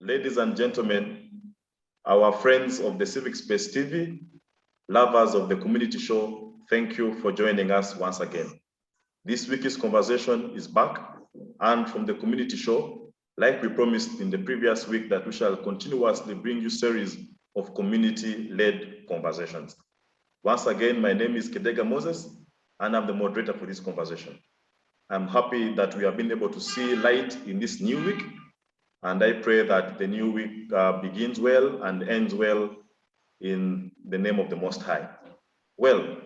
ladies and gentlemen, our friends of the Civic Space TV, lovers of the community show, thank you for joining us once again. This week's conversation is back, and from the community show, like we promised in the previous week, that we shall continuously bring you series of community-led conversations. Once again, my name is Kidega Moses, and I'm the moderator for this conversation. I'm happy that we have been able to see light in this new week, and I pray that the new week begins well and ends well in the name of the Most High. Well,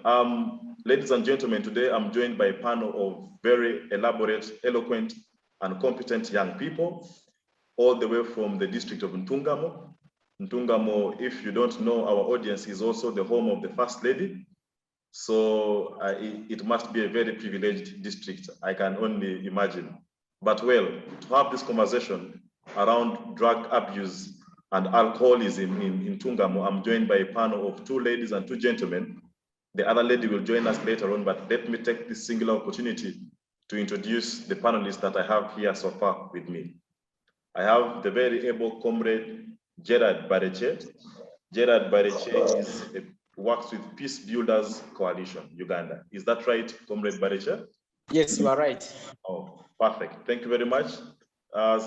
ladies and gentlemen, today I'm joined by a panel of very elaborate, eloquent, and competent young people, all the way from the district of Ntugamo. Ntugamo, if you don't know, our audience is also the home of the First Lady. So it must be a very privileged district, I can only imagine. But well, to have this conversation around drug abuse and alcoholism in Ntugamo, I'm joined by a panel of 2 ladies and 2 gentlemen. The other lady will join us later on, but let me take this singular opportunity to introduce the panelists that I have here so far with me. I have the very able comrade, Gerald Barekye. Gerald Barekye works with Peace Builders Coalition, Uganda. Is that right, Comrade Barekye? Yes, you are right. Oh, perfect. Thank you very much.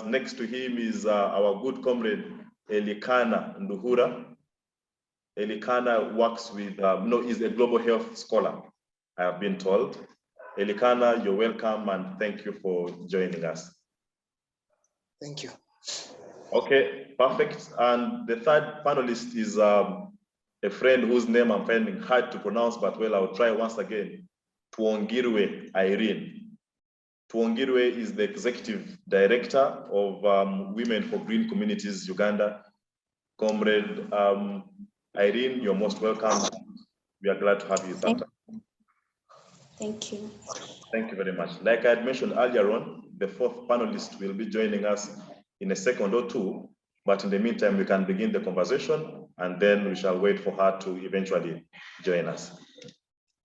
Next to him is our good comrade, Elicana Nduhuura. Elicana works with, is a global health scholar, I have been told. Elicana, you're welcome, and thank you for joining us. Thank you. Okay, perfect. And the third panelist is a friend whose name I'm finding hard to pronounce, but well, I'll try once again. Twongirwe Ireen. Twongirwe is the executive director of Women for Green Communities Uganda. Comrade Ireen, you're most welcome. We are glad to have you. Thank you. Thank you very much. Like I had mentioned earlier on, the 4th panelist will be joining us in a second or 2, but in the meantime, we can begin the conversation, and then we shall wait for her to eventually join us.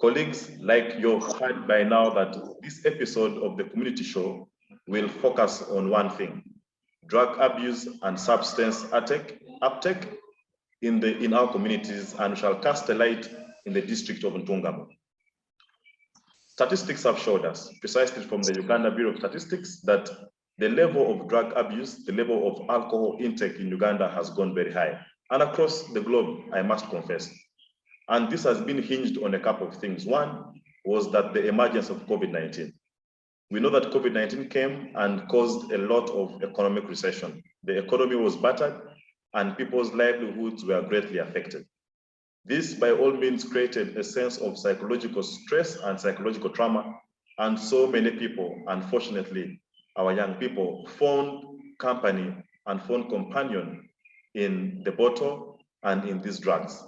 Colleagues, like you've heard by now that this episode of the community show will focus on one thing: drug abuse and substance uptake in our communities, and shall cast a light in the district of Ntugamo. Statistics have showed us, precisely from the Uganda Bureau of Statistics, that the level of drug abuse, the level of alcohol intake in Uganda has gone very high, and across the globe, I must confess. And this has been hinged on a couple of things. One was that the emergence of COVID-19. We know that COVID-19 came and caused a lot of economic recession. The economy was battered, and people's livelihoods were greatly affected. This, by all means, created a sense of psychological stress and psychological trauma, and so many people, unfortunately, our young people, found company and found companion in the bottle and in these drugs.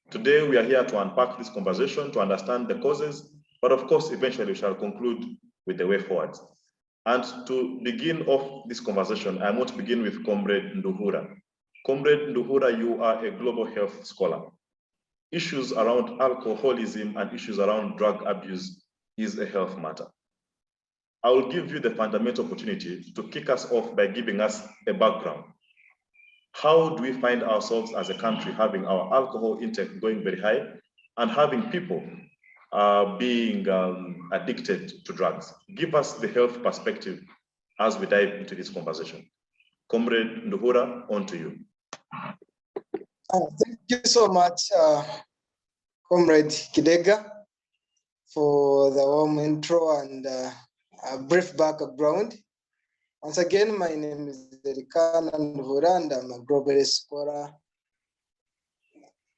Today, we are here to unpack this conversation, to understand the causes, but of course, eventually we shall conclude with the way forward. And to begin off this conversation, I want to begin with Comrade Nduhuura. Comrade Nduhuura, you are a global health scholar. Issues around alcoholism and issues around drug abuse is a health matter. I will give you the fundamental opportunity to kick us off by giving us a background. How do we find ourselves as a country having our alcohol intake going very high and having people being addicted to drugs? Give us the health perspective as we dive into this conversation. Comrade Nduhuura, on to you. Thank you so much, Comrade Kidega, for the warm intro and a brief background. Once again, my name is Elicana Nduhuura, and I'm a global scholar.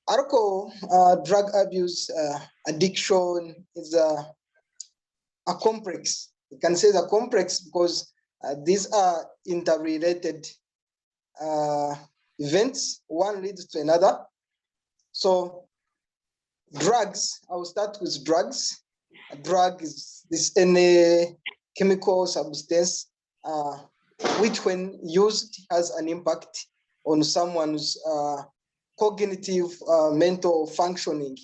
Alcohol, drug abuse, addiction is a complex. You can say the complex because these are interrelated events. One leads to another. So drugs, I will start with drugs. A drug is any chemical substance which when used has an impact on someone's cognitive mental functioning.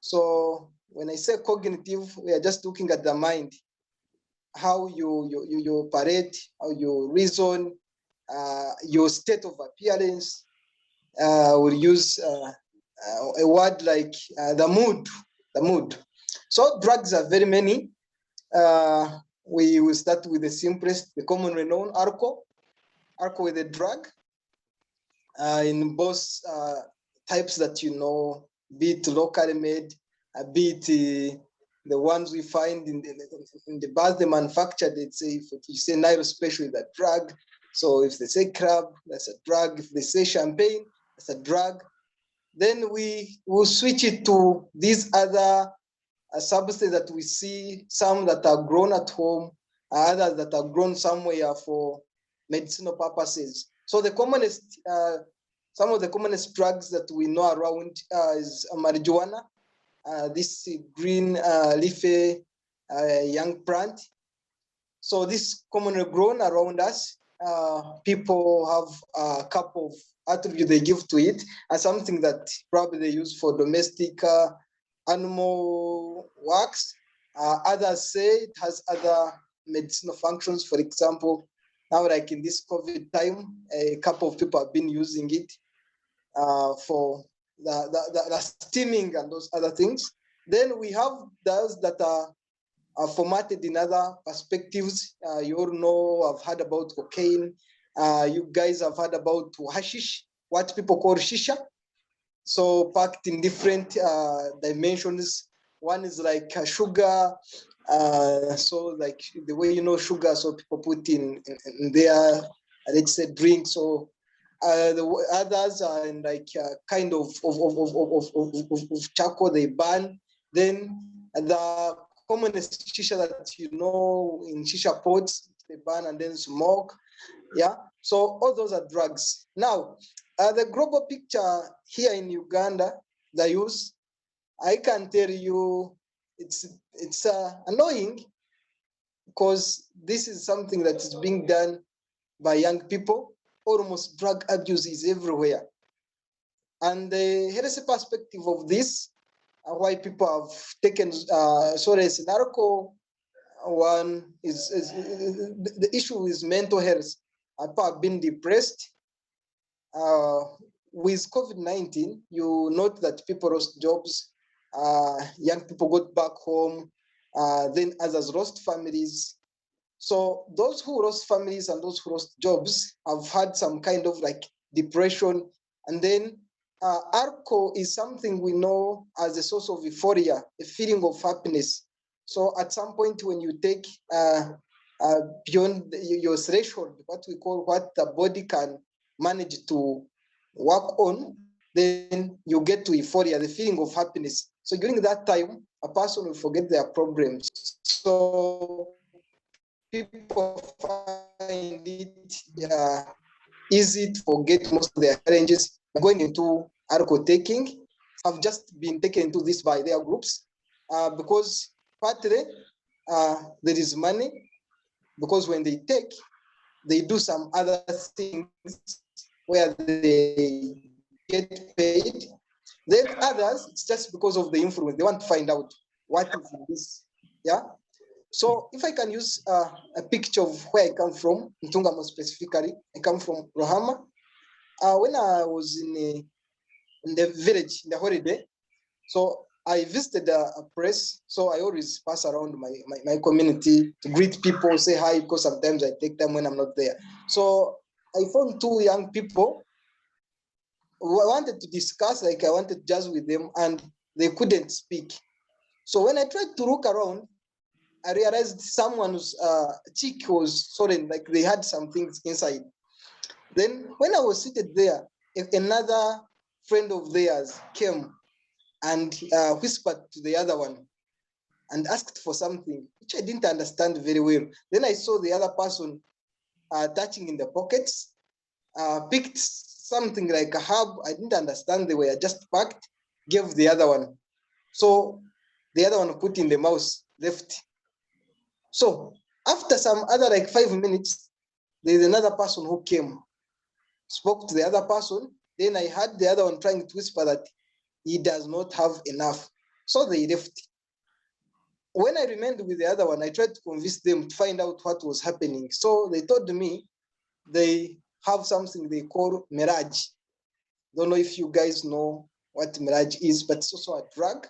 So when I say cognitive, we are just looking at the mind, how you operate, how you reason, your state of appearance. We'll use a word like the mood. So drugs are very many. We will start with the simplest, the commonly known alcohol. Alcohol is a drug in both types that you know, be it locally made, be it the ones we find in the bars they manufactured. It's if you say Nairo Special, is a drug. So if they say crab, that's a drug. If they say champagne, that's a drug. Then we will switch it to these other substances that we see, some that are grown at home, others that are grown somewhere for medicinal purposes. So the commonest, some of the commonest drugs that we know around is marijuana, this green leafy young plant. So this commonly grown around us. People have a couple of attributes they give to it, and something that probably they use for domestic animal wax. Others say it has other medicinal functions. For example, now like in this COVID time, a couple of people have been using it for the steaming and those other things. Then we have those that are formatted in other perspectives. You all know, I've heard about cocaine. You guys have heard about hashish, what people call shisha. So packed in different dimensions. One is like sugar. So like the way you know sugar, so people put in their, let's say, drink. So the others are in like kind of charcoal they burn. Then the commonest shisha that you know in shisha pots, they burn and then smoke. Yeah, so all those are drugs. Now, the global picture here in Uganda, the use, I can tell you it's annoying because this is something that is being done by young people. Almost drug abuse is everywhere. And the heresy perspective of this, why people have taken solace in alcohol, one is the issue is mental health. People have been depressed. With COVID-19, you note that people lost jobs, young people got back home, then others lost families. So those who lost families and those who lost jobs have had some kind of like depression. And then alcohol is something we know as a source of euphoria, a feeling of happiness. So at some point when you take beyond your threshold, what we call what the body can manage to work on, then you get to euphoria, the feeling of happiness. So during that time, a person will forget their problems. So people find it easy to forget most of their challenges by going into alcohol taking. Have just been taken into this by their groups because partly there is money, because when they take, they do some other things where they get paid. Then others, it's just because of the influence. They want to find out what is in this. Yeah. So if I can use a picture of where I come from, Ntugamo specifically, I come from Rohama. When I was in the village, in the holiday, so I visited a press. So I always pass around my community to greet people, say hi, because sometimes I take time when I'm not there. So I found two young people who I wanted to discuss, like I wanted just with them, and they couldn't speak. So when I tried to look around, I realized someone's cheek was swollen, like they had some things inside. Then when I was seated there, another friend of theirs came and whispered to the other one and asked for something, which I didn't understand very well. Then I saw the other person touching in the pockets, picked something like a herb. I didn't understand, they were just packed, gave the other one. So the other one put in the mouth, left. So after some other like 5 minutes, there's another person who came, spoke to the other person. Then I heard the other one trying to whisper that he does not have enough. So they left. When I remained with the other one, I tried to convince them to find out what was happening. So they told me they have something they call mirage. Don't know if you guys know what mirage is, but it's also a drug.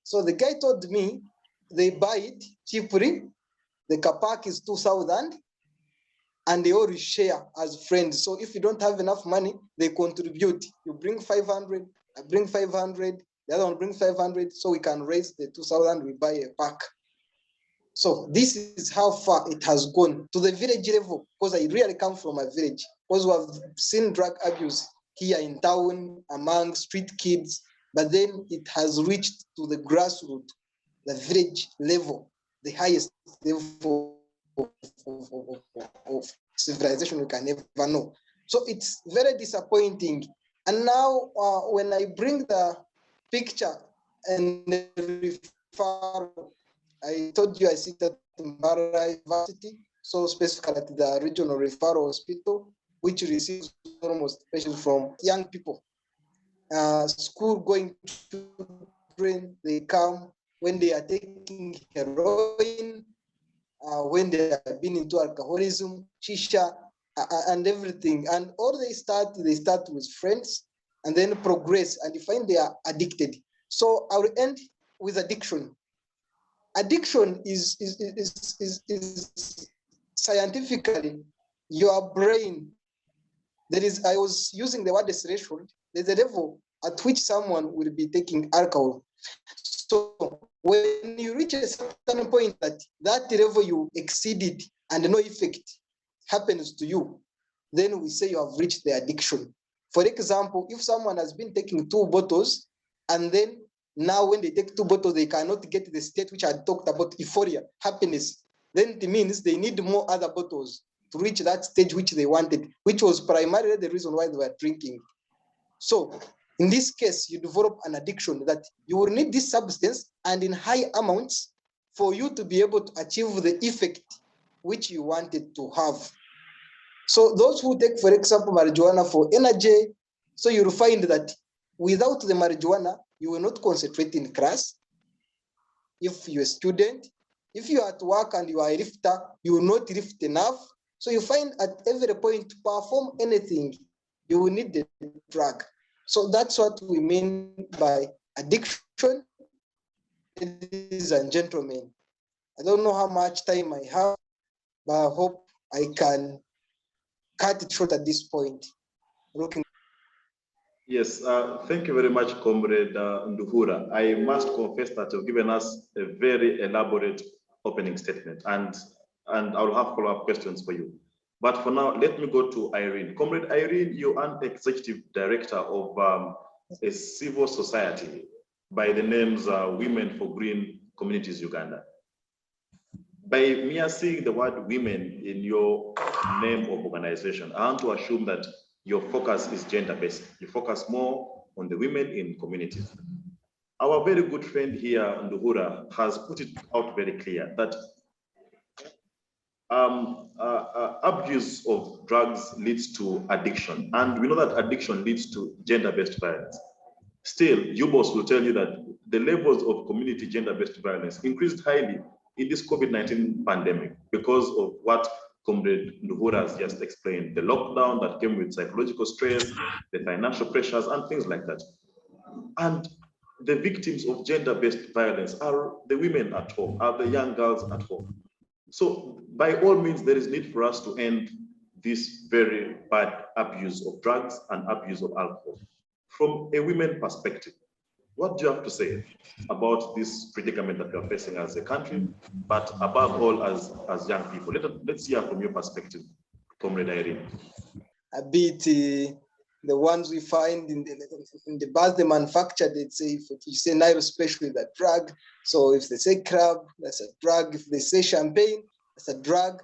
So the guy told me they buy it cheaply. The kapak is 2,000 and they all share as friends. So if you don't have enough money, they contribute. You bring 500, I bring 500, the other one bring 500, so we can raise the 2,000, we buy a pack. So this is how far it has gone to the village level, because I really come from a village, because we have seen drug abuse here in town among street kids, but then it has reached to the grassroots, the village level, the highest level of civilization we can ever know. So it's very disappointing. And now when I bring the picture and the referral, I told you I sit at Mbara University, so specifically at the regional referral hospital, which receives almost patients from young people. School going children, they come when they are taking heroin, when they have been into alcoholism, shisha, and everything. And all they start with friends and then progress and you find they are addicted. So I will end with addiction. Addiction is scientifically your brain. I was using the word threshold. There's a level at which someone will be taking alcohol. So when you reach a certain point that level you exceeded and no effect happens to you, then we say you have reached the addiction. For example, if someone has been taking 2 bottles and then now when they take 2 bottles, they cannot get the state which I talked about, euphoria, happiness, then it means they need more other bottles to reach that stage which they wanted, which was primarily the reason why they were drinking. So in this case, you develop an addiction that you will need this substance and in high amounts for you to be able to achieve the effect which you wanted to have. So those who take, for example, marijuana for energy, so you'll find that without the marijuana, you will not concentrate in class. If you're a student, if you are at work and you are a lifter, you will not lift enough. So you find at every point to perform anything, you will need the drug. So that's what we mean by addiction, ladies and gentlemen. I don't know how much time I have, but I hope I can cut it short at this point. Yes, thank you very much, Comrade Nduhuura. I must confess that you've given us a very elaborate opening statement, and I'll have follow-up questions for you. But for now, let me go to Ireen. Comrade Ireen, you are an executive director of a civil society by the names Women for Green Communities Uganda. By mere seeing the word women in your name of organization, I want to assume that your focus is gender-based. You focus more on the women in communities. Our very good friend here, Nduhuura, has put it out very clear that abuse of drugs leads to addiction. And we know that addiction leads to gender-based violence. Still, UBOS will tell you that the levels of community gender-based violence increased highly in this COVID-19 pandemic because of what Comrade Nduhuura has just explained, the lockdown that came with psychological stress, the financial pressures, and things like that. And the victims of gender-based violence are the women at home, are the young girls at home. So by all means, there is need for us to end this very bad abuse of drugs and abuse of alcohol. From a women perspective, what do you have to say about this predicament that we are facing as a country, but above all as young people? Let's hear from your perspective, Comrade Ireen. A bit the ones we find in the bars they manufacture, they'd say, if you say Nairo special, that drug. So if they say crab, that's a drug. If they say champagne, that's a drug.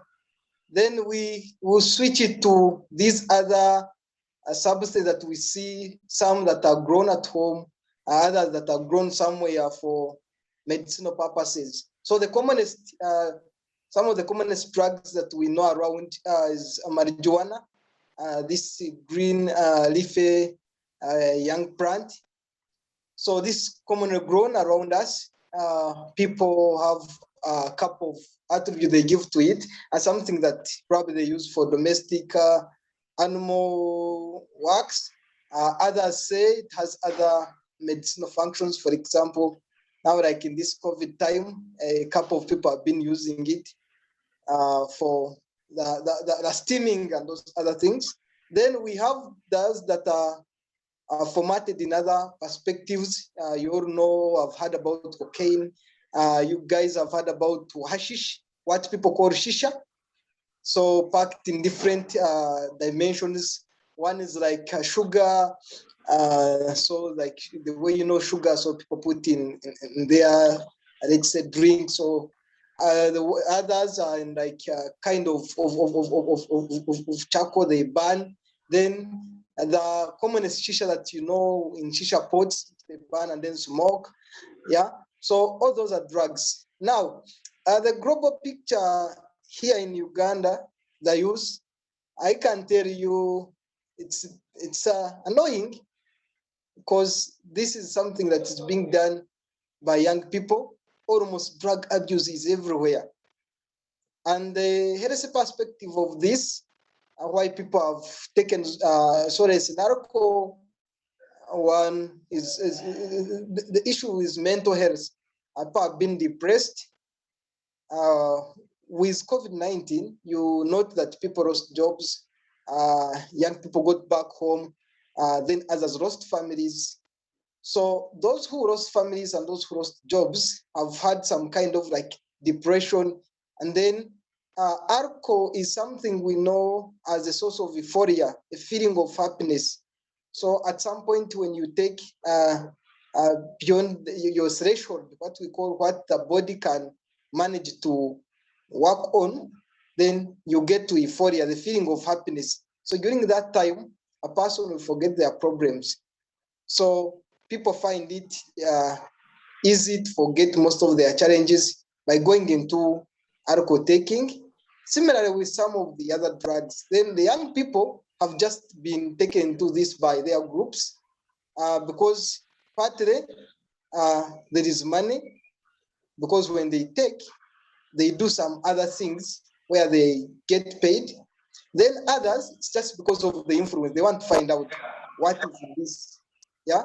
Then we will switch it to these other substances that we see, some that are grown at home, others that are grown somewhere for medicinal purposes. So the commonest, some of the commonest drugs that we know around is marijuana, this green leafy young plant. So this commonly grown around us. People have a couple of attributes they give to it, and something that probably they use for domestic animal wax. Others say it has other medicinal functions. For example, now like in this COVID time, a couple of people have been using it for the steaming and those other things. Then we have those that are formatted in other perspectives. You all know, I've heard about cocaine. You guys have heard about hashish, what people call shisha. So packed in different dimensions. One is like sugar. So like the way you know sugar, so people put in there, let's say drink. So the others are in like kind of charcoal they burn. Then the commonest shisha that you know in shisha pots, they burn and then smoke. Yeah. So all those are drugs. Now, the global picture here in Uganda, the use, I can tell you it's annoying because this is something that is being done by young people. Almost drug abuse is everywhere. And the heresy perspective of this, why people have taken solace in alcohol, one is the issue is mental health. People have been depressed. With COVID-19, you note that people lost jobs, young people got back home, then others lost families. So those who lost families and those who lost jobs have had some kind of like depression. And then alcohol is something we know as a source of euphoria, a feeling of happiness. So at some point when you take beyond your threshold, what we call what the body can manage to work on, then you get to euphoria, the feeling of happiness. So during that time, a person will forget their problems. So people find it easy to forget most of their challenges by going into alcohol taking. Similarly with some of the other drugs, then the young people have just been taken into this by their groups because partly there is money, because when they take, they do some other things where they get paid. Then others, it's just because of the influence. They want to find out what is this. Yeah.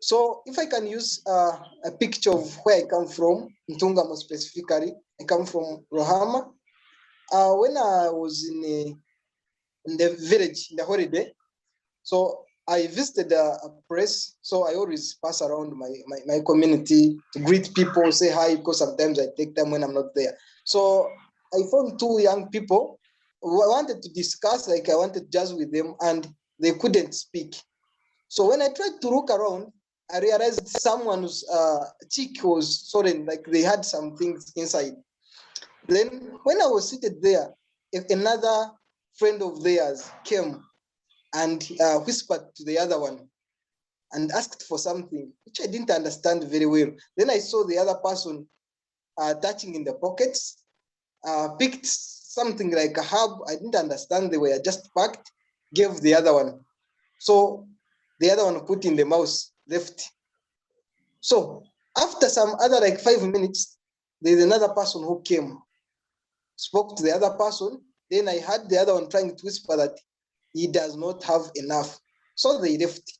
So if I can use a picture of where I come from, Ntugamo specifically, I come from Rohama. When I was in the village, in the holiday, so I visited a place. So I always pass around my community to greet people, say hi, because sometimes I take them when I'm not there. So I found two young people who I wanted to discuss, like I wanted just with them, and they couldn't speak. So when I tried to look around, I realized someone's cheek was swollen, like they had some things inside. Then when I was seated there, another friend of theirs came and whispered to the other one and asked for something, which I didn't understand very well. Then I saw the other person touching in the pockets, picked something like a herb. I didn't understand, they were just packed, gave the other one. So the other one put in the mouth, left. So after some other like 5 minutes, there's another person who came, spoke to the other person. Then I heard the other one trying to whisper that he does not have enough. So they left.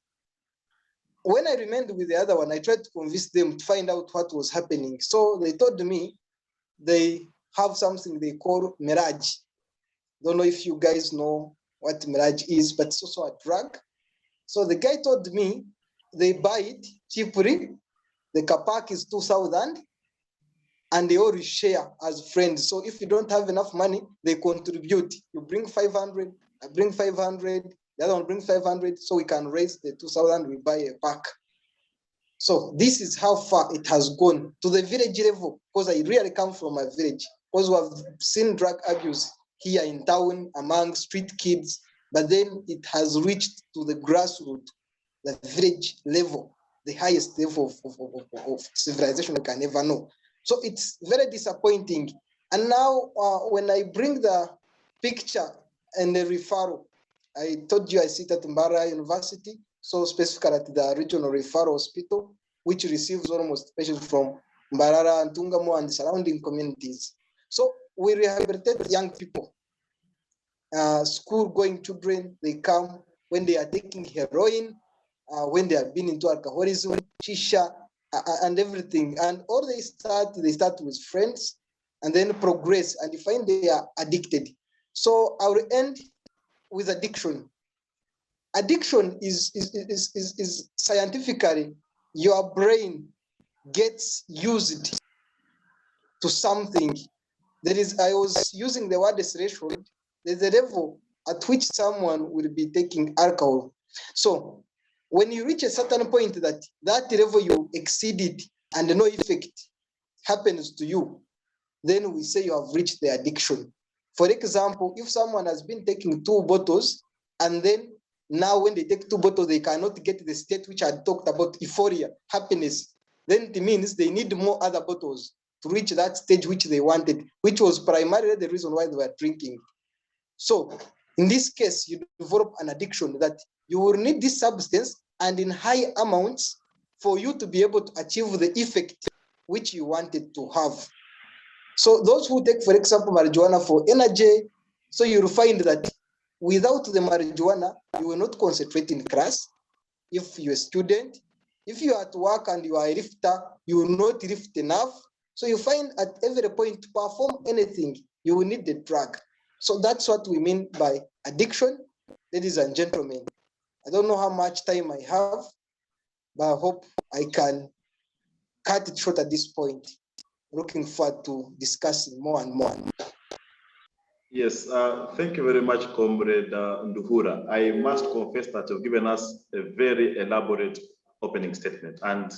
When I remained with the other one, I tried to convince them to find out what was happening. So they told me they have something they call mirage. Don't know if you guys know what mirage is, but it's also a drug. So the guy told me they buy it cheaply. The kapak is 2,000 and they all share as friends. So if you don't have enough money, they contribute. You bring 500, I bring 500, the other one brings 500, so we can raise the 2,000, we buy a pack. So this is how far it has gone to the village level, because I really come from a village, because we have seen drug abuse here in town among street kids, but then it has reached to the grassroots, the village level, the highest level of civilization we can ever know. So it's very disappointing. And now when I bring the picture and the referral, I told you I sit at Mbara University, so specifically at the regional referral hospital, which receives almost patients from Mbarara, Ntugamo, and surrounding communities. So we rehabilitate young people. school going children, they come when they are taking heroin, when they have been into alcoholism, shisha, and everything. And all they start with friends and then progress and you find they are addicted. So I will end with addiction. Addiction is scientifically, your brain gets used to something. I was using the word threshold. There's a level at which someone will be taking alcohol. So when you reach a certain point that level you exceeded and no effect happens to you, then we say you have reached the addiction. For example, if someone has been taking 2 bottles and then now when they take 2 bottles, they cannot get the state which I talked about, euphoria, happiness, then it means they need more other bottles to reach that stage which they wanted, which was primarily the reason why they were drinking. So in this case, you develop an addiction that you will need this substance and in high amounts for you to be able to achieve the effect which you wanted to have. So those who take, for example, marijuana for energy, so you'll find that without the marijuana, you will not concentrate in class. If you're a student, if you are at work and you are a lifter, you will not lift enough. So you find at every point to perform anything, you will need the drug. So that's what we mean by addiction, ladies and gentlemen. I don't know how much time I have, but I hope I can cut it short at this point. Looking forward to discussing more and more. Yes, thank you very much, Comrade Nduhuura. I must confess that you've given us a very elaborate opening statement, and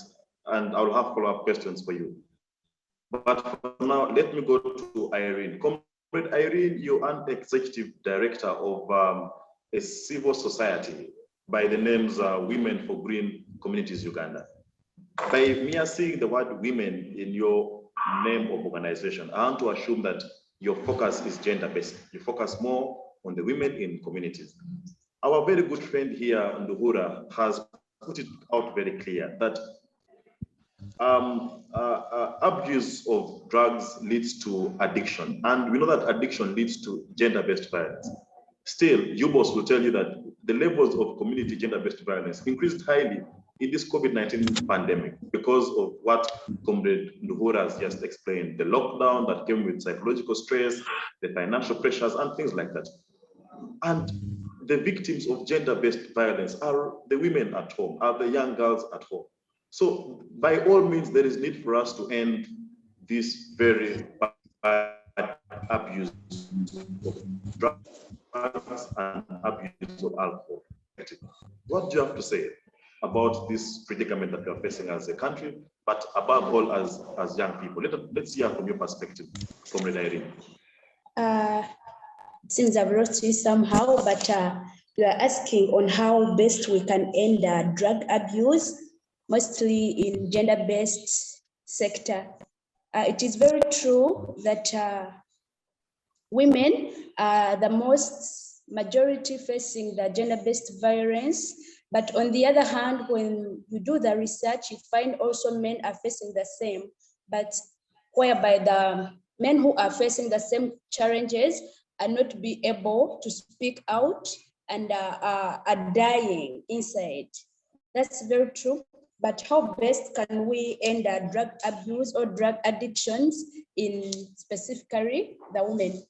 I'll have follow-up questions for you. But for now, let me go to Ireen. Comrade Ireen, you're an executive director of a civil society by the names Women for Green Communities Uganda. By mere seeing the word women in your name of organization, I want to assume that your focus is gender-based. You focus more on the women in communities. Our very good friend here, Nduhuura, has put it out very clear that abuse of drugs leads to addiction. And we know that addiction leads to gender-based violence. Still, UBOS will tell you that the levels of community gender-based violence increased highly in this COVID-19 pandemic because of what Comrade Nduhuura has just explained, the lockdown that came with psychological stress, the financial pressures and things like that. And the victims of gender-based violence are the women at home, are the young girls at home. So by all means, there is need for us to end this very bad abuse of drugs and abuse of alcohol. What do you have to say about this predicament that we are facing as a country, but above all as young people? Let's hear from your perspective, Comrade Ireen. Since I've lost you somehow, but you are asking on how best we can end drug abuse, mostly in gender-based sector. It is very true that women are the most majority facing the gender-based violence. But on the other hand, when you do the research, you find also men are facing the same, but whereby the men who are facing the same challenges are not be able to speak out and are dying inside. That's very true. But how best can we end drug abuse or drug addictions in specifically the women?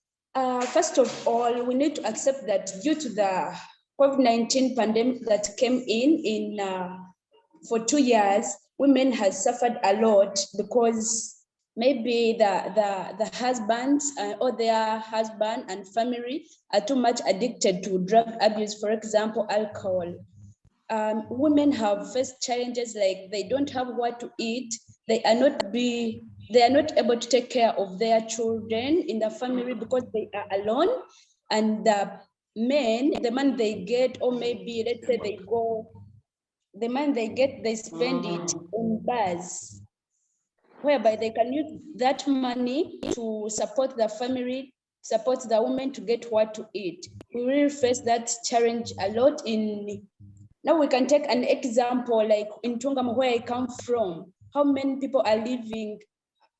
First of all, we need to accept that due to the COVID-19 pandemic that came in for 2 years, women have suffered a lot because maybe the husbands or their husband and family are too much addicted to drug abuse, for example, alcohol. Women have faced challenges like they don't have what to eat, they are not able to take care of their children in the family because they are alone, and the man they get, or maybe let's say the man they get, they spend it on bars, whereby they can use that money to support the family, support the women to get what to eat. We really face that challenge a lot now we can take an example like in Ntugamo, where I come from. How many people are living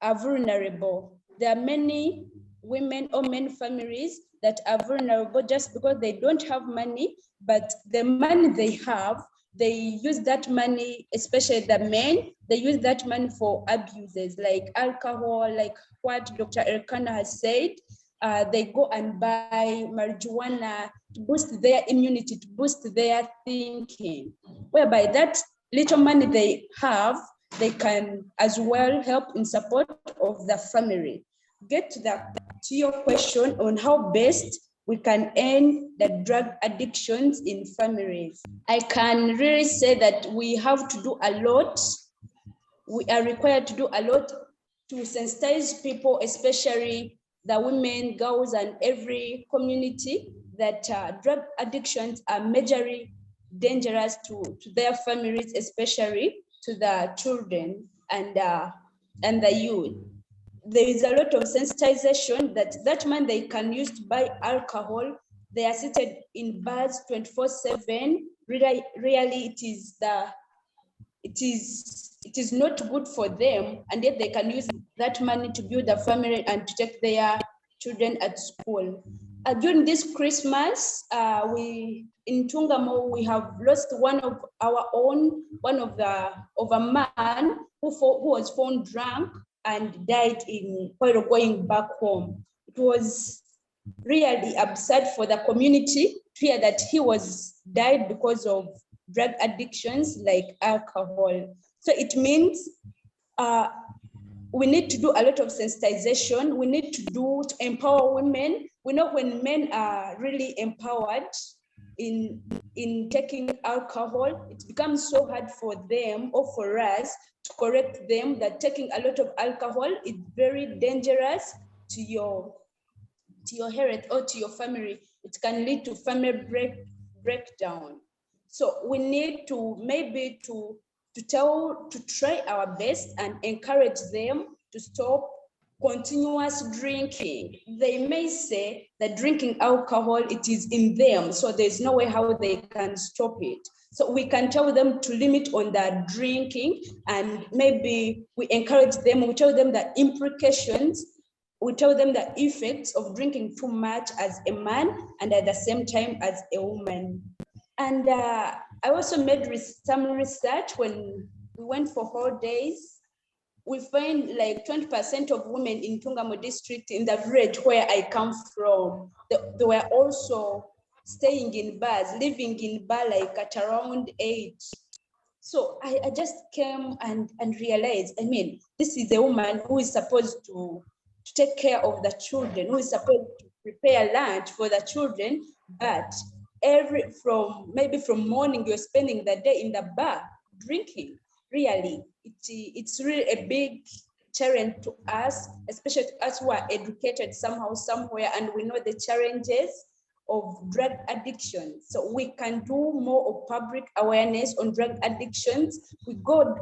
are vulnerable? There are many women or men families that are vulnerable just because they don't have money, but the money they have, they use that money, especially the men, they use that money for abuses like alcohol, like what Dr. Elicana has said. They go and buy marijuana to boost their immunity, to boost their thinking, whereby that little money they have, they can as well help in support of the family. Get to your question on how best we can end the drug addictions in families. I can really say that we have to do a lot. We are required to do a lot to sensitize people, especially the women, girls, and every community, that drug addictions are majorly dangerous to their families, especially to the children and the youth. There is a lot of sensitization that man they can use to buy alcohol. They are seated in bars 24/7. Really, it is not good for them, and yet they can use that money to build a family and to take their children at school. During this Christmas, we in Ntugamo, we have lost one of our own, of a man who was found drunk and died while going back home. It was really absurd for the community to hear that he died because of drug addictions like alcohol. So it means we need to do a lot of sensitization. We need to empower women. We know when men are really empowered in taking alcohol, it becomes so hard for them or for us to correct them that taking a lot of alcohol is very dangerous to your health or to your family. It can lead to family breakdown. So we need to maybe to try our best and encourage them to stop continuous drinking. They may say that drinking alcohol, it is in them, so there's no way how they can stop it. So we can tell them to limit on that drinking, and maybe we encourage them, we tell them the implications, we tell them the effects of drinking too much as a man and at the same time as a woman. And I also made some research when we went for holidays. We find like 20% of women in Ntugamo District, in the village where I come from, they were also staying in bars, living in bar like at around 8. So I just came and realized, I mean, this is a woman who is supposed to take care of the children, who is supposed to prepare lunch for the children, but maybe from morning you're spending the day in the bar drinking. Really, it's really a big challenge to us, especially to us who are educated somehow, somewhere, and we know the challenges of drug addiction. So we can do more of public awareness on drug addictions. We go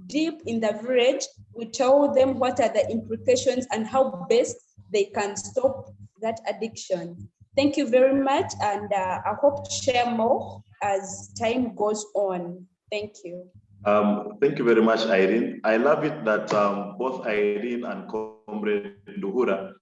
deep in the village. We tell them what are the implications and how best they can stop that addiction. Thank you very much, and I hope to share more as time goes on. Thank you. Thank you very much, Irene. I love it that both Irene and Comrade Nduhuura,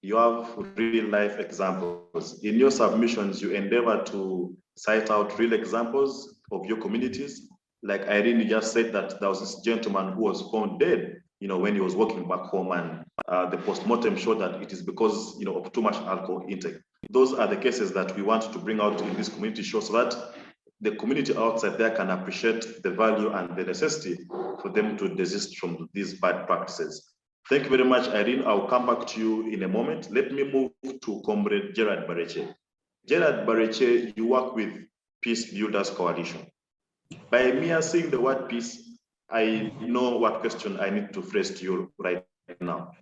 you have real life examples. In your submissions, you endeavor to cite out real examples of your communities. Like Irene, you just said that there was this gentleman who was found dead, when he was walking back home, and the postmortem showed that it is because, of too much alcohol intake. Those are the cases that we want to bring out in this community show, so that the community outside there can appreciate the value and the necessity for them to desist from these bad practices. Thank you very much, Irene. I'll come back to you in a moment. Let me move to Comrade Gerald Barekye. Gerald Barekye, you work with Peace Builders Coalition. By mere saying the word peace, I know what question I need to phrase to you right now.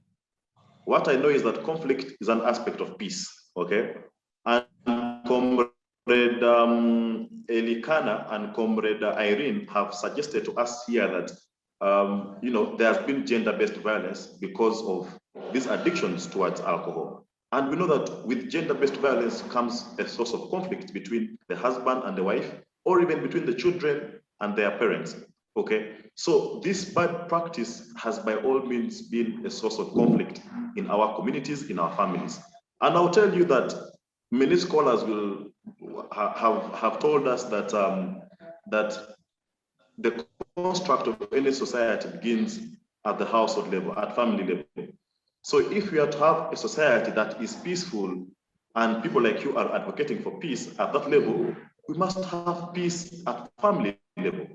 What I know is that conflict is an aspect of peace, okay? And Comrade Elicana and Comrade Irene have suggested to us here that there has been gender-based violence because of these addictions towards alcohol. And we know that with gender-based violence comes a source of conflict between the husband and the wife, or even between the children and their parents. Okay, so this bad practice has by all means been a source of conflict in our communities, in our families. And I'll tell you that many scholars will have told us that that the construct of any society begins at the household level, at family level. So if we are to have a society that is peaceful and people like you are advocating for peace at that level, we must have peace at family level.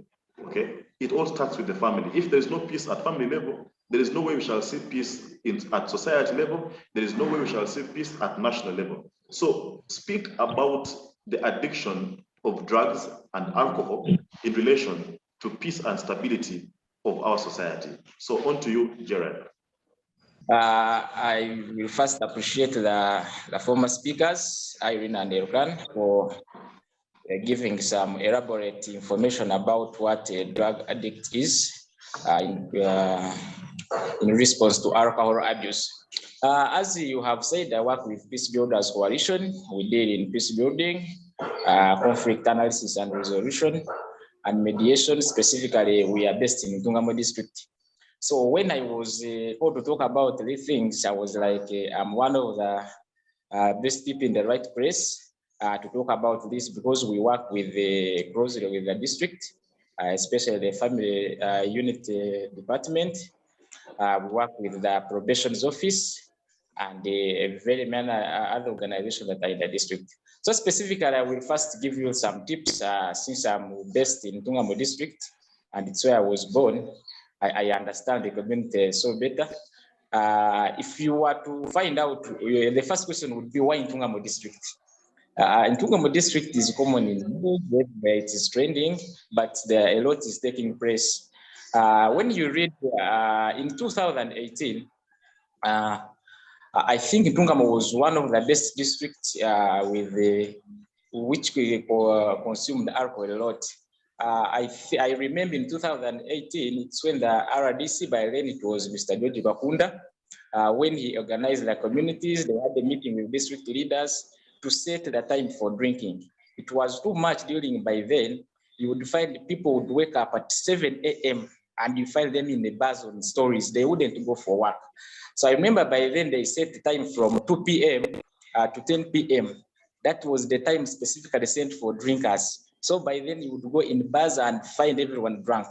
Okay, it all starts with the family. If there is no peace at family level, there is no way we shall see peace at society level. There is no way we shall see peace at national level. So speak about the addiction of drugs and alcohol in relation to peace and stability of our society. So on to you, Gerald. I will first appreciate the former speakers, Irene and Elicana, for giving some elaborate information about what a drug addict is in response to alcohol abuse. As you have said, I work with Peace Builders Coalition. We deal in peace building, conflict analysis and resolution, and mediation. Specifically, we are based in Ntugamo District. So when I was called to talk about these things, I was like, I'm one of the best people in the right place to talk about this, because we work with closely with the district, especially the family unit department. We work with the probation's office and very many other organizations that are in the district. So specifically, I will first give you some tips since I'm based in Ntugamo District and it's where I was born. I understand the community so better. If you were to find out, the first question would be, why in Ntugamo District? Ntugamo District is common in where it is trending, but there a lot is taking place. When you read in 2018, I think Ntugamo was one of the best districts with which consumed alcohol a lot. I remember in 2018, it's when the RDC by then it was Mr. George Bakunda, when he organized the communities, they had a meeting with district leaders to set the time for drinking. It was too much during by then. You would find people would wake up at 7 a.m. and you find them in the bars on stories. They wouldn't go for work. So I remember by then they set the time from 2 p.m. To 10 p.m. That was the time specifically sent for drinkers. So by then you would go in bars and find everyone drunk.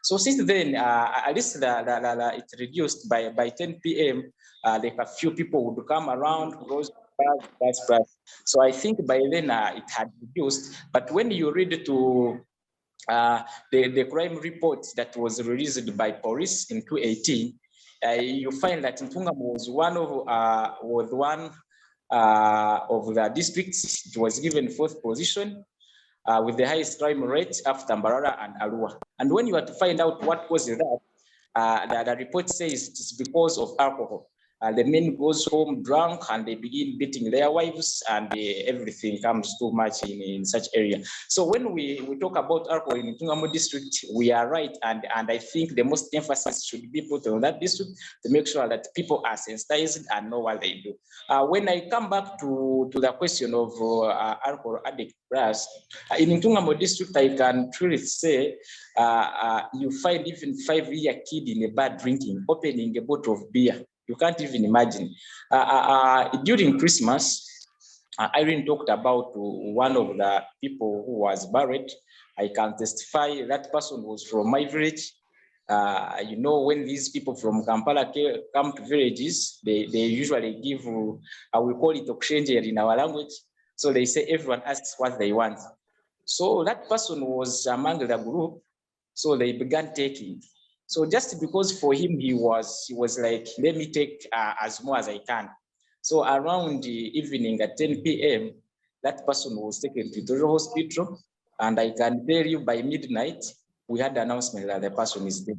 So since then, at least it reduced by 10 p.m. Like a few people would come around, close bars. So I think by then it had reduced. But when you read to the crime report that was released by police in 2018, you find that Ntugamo was one of the districts. It was given fourth position with the highest crime rate after Mbarara and Arua. And when you are to find out what causes that, the report says it's because of alcohol. The men goes home drunk and they begin beating their wives, and everything comes too much in such area. So when we talk about alcohol in Ntugamo District, we are right, and I think the most emphasis should be put on that district to make sure that people are sensitized and know what they do. When I come back to the question of alcohol addict plus, in Ntugamo District, I can truly say you find even 5-year kid in a bar drinking, opening a bottle of beer. You can't even imagine. During Christmas, Irene talked about one of the people who was buried. I can testify that person was from my village. You know, when these people from Kampala come to villages, they usually give, we call it exchange in our language. So they say everyone asks what they want. So that person was among the group. So they began taking. So just because for him, he was like, let me take as more as I can. So around the evening at 10 p.m., that person was taken to the hospital. And I can tell you by midnight, we had the announcement that the person is dead.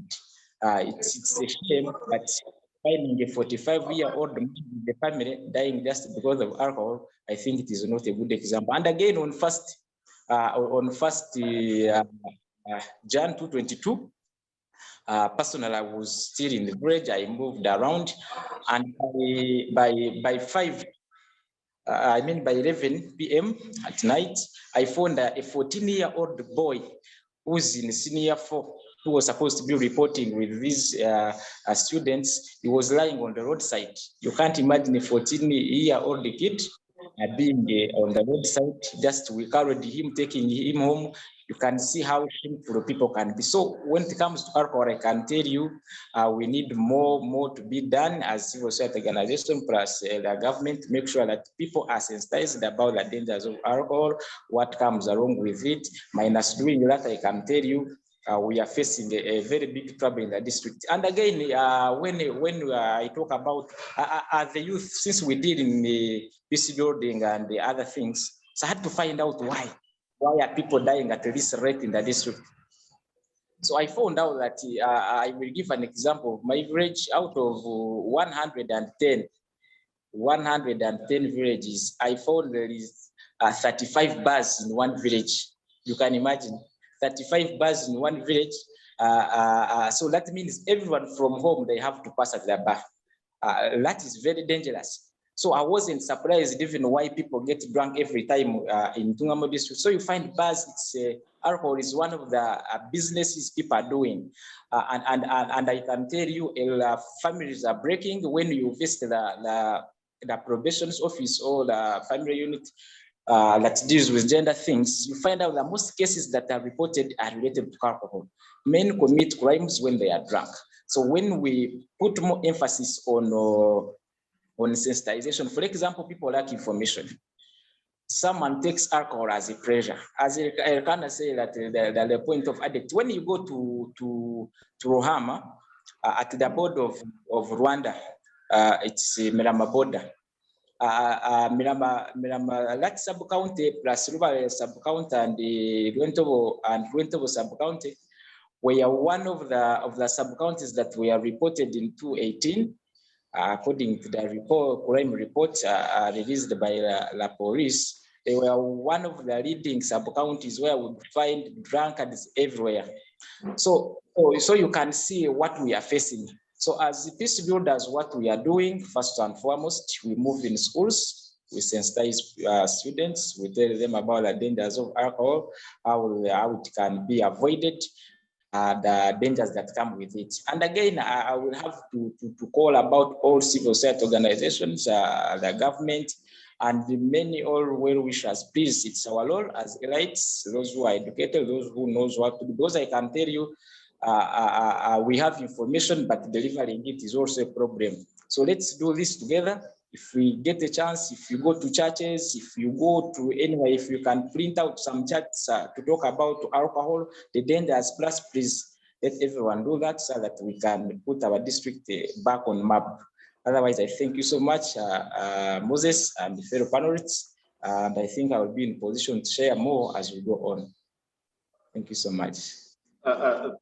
It's a shame, but finding a 45-year-old man in the family dying just because of alcohol, I think it is not a good example. And again, on Jan 222, personally, I was still in the village. I moved around, and by 11 p.m. at night, I found a 14-year-old boy who's in senior 4 who was supposed to be reporting with these students, he was lying on the roadside. You can't imagine a 14-year-old kid being on the roadside. Just we carried him, taking him home. You can see how shameful people can be. So when it comes to alcohol, I can tell you, we need more to be done as civil society organization plus the government. Make sure that people are sensitized about the dangers of alcohol, what comes along with it. Minus doing that, I can tell you, we are facing a very big trouble in the district. And again, when I talk about the youth, since we did in the peace building and the other things, so I had to find out why are people dying at this rate in the district. So I found out that I will give an example of my village. Out of 110 villages, I found there is 35 bars in one village. You can imagine 35 bars in one village. So that means everyone from home, they have to pass at the bar. That is very dangerous. So I wasn't surprised even why people get drunk every time in Ntugamo District. So you find bars, alcohol is one of the businesses people are doing. And I can tell you, families are breaking when you visit the probation's office or the family unit that deals with gender things. You find out that most cases that are reported are related to alcohol. Men commit crimes when they are drunk. So when we put more emphasis on sensitization, for example, people lack information. Someone takes alcohol as a pleasure. As Elicana say that the point of addict. When you go to Rohama, at the border of Rwanda, it's Mirama border. Mirama that sub-county plus Ruba sub-county and the Rwentobo sub-county were one of the sub-counties that were reported in 2018. According to the crime report released by the police, they were one of the leading sub-counties where we find drunkards everywhere. So you can see what we are facing. So as peace builders, what we are doing, first and foremost, we move in schools, we sensitize students, we tell them about the dangers of alcohol, how it can be avoided, the dangers that come with it. And again, I will have to call about all civil society organizations, the government, and many all well-wishers. Please, it's our role as elites, those who are educated, those who knows what to do. Because I can tell you, we have information, but delivering it is also a problem. So let's do this together. If we get a chance, if you go to churches, if you go to anywhere, if you can print out some charts to talk about alcohol, the dangers, plus please let everyone do that so that we can put our district back on map. Otherwise, I thank you so much, Moses and the fellow panelists, and I think I will be in position to share more as we go on. Thank you so much.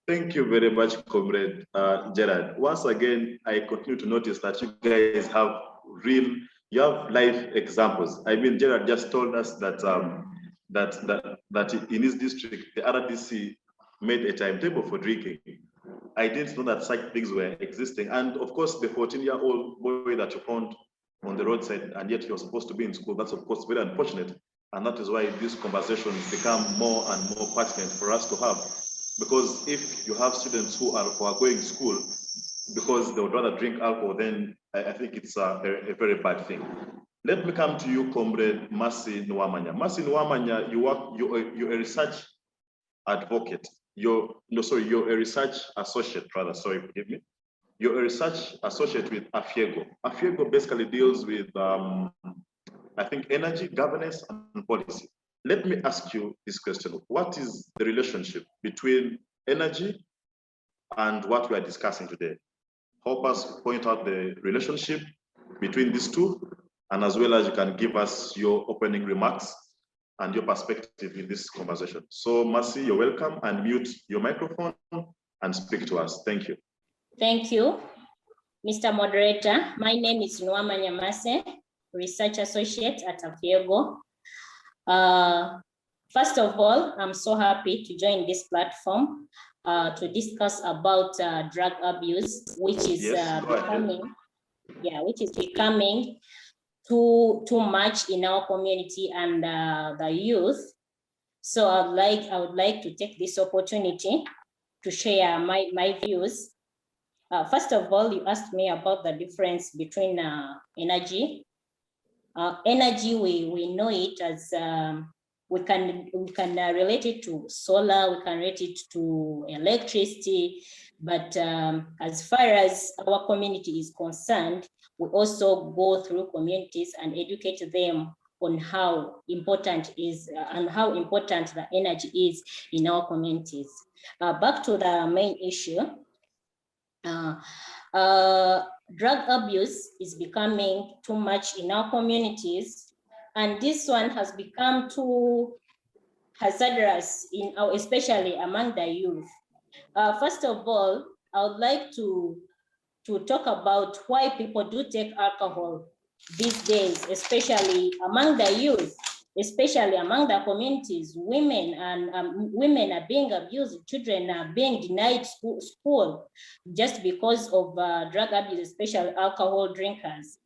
Thank you very much, Comrade Gerald. Once again, I continue to notice that you guys have you have life examples. I mean, Gerald just told us that that in his district, the RDC made a timetable for drinking. I didn't know that such things were existing. And of course, the 14-year-old boy that you found on the roadside, and yet he was supposed to be in school, that's of course very unfortunate. And that is why these conversations become more and more pertinent for us to have. Because if you have students who are going to school because they would rather drink alcohol, then I think it's a very bad thing. Let me come to you, Comrade Mercy Nuwamanya. Mercy Nuwamanya, you're a research advocate. You're a research associate, rather, sorry, forgive me. You're a research associate with Afiego. Afiego basically deals with, I think, energy, governance, and policy. Let me ask you this question. What is the relationship between energy and what we are discussing today? Help us point out the relationship between these two, and as well as you can give us your opening remarks and your perspective in this conversation. So Mercy, you're welcome, and mute your microphone and speak to us. Thank you. Thank you, Mr. Moderator. My name is Nuwamanya Mercy, Research Associate at Afiego. First of all, I'm so happy to join this platform to discuss about drug abuse, which is becoming too much in our community and the youth. So I would like to take this opportunity share my views. First of all, you asked me about the difference between energy. Energy, we know it as we can relate it to solar, we can relate it to electricity, but as far as our community is concerned, we also go through communities and educate them on how important is and how important the energy is in our communities. Back to the main issue. Drug abuse is becoming too much in our communities, and this one has become too hazardous in our, especially among the youth. First of all, I would like to talk about why people do take alcohol these days, especially among the youth, especially among the communities. Women women are being abused, children are being denied school just because of drug abuse, especially alcohol drinkers.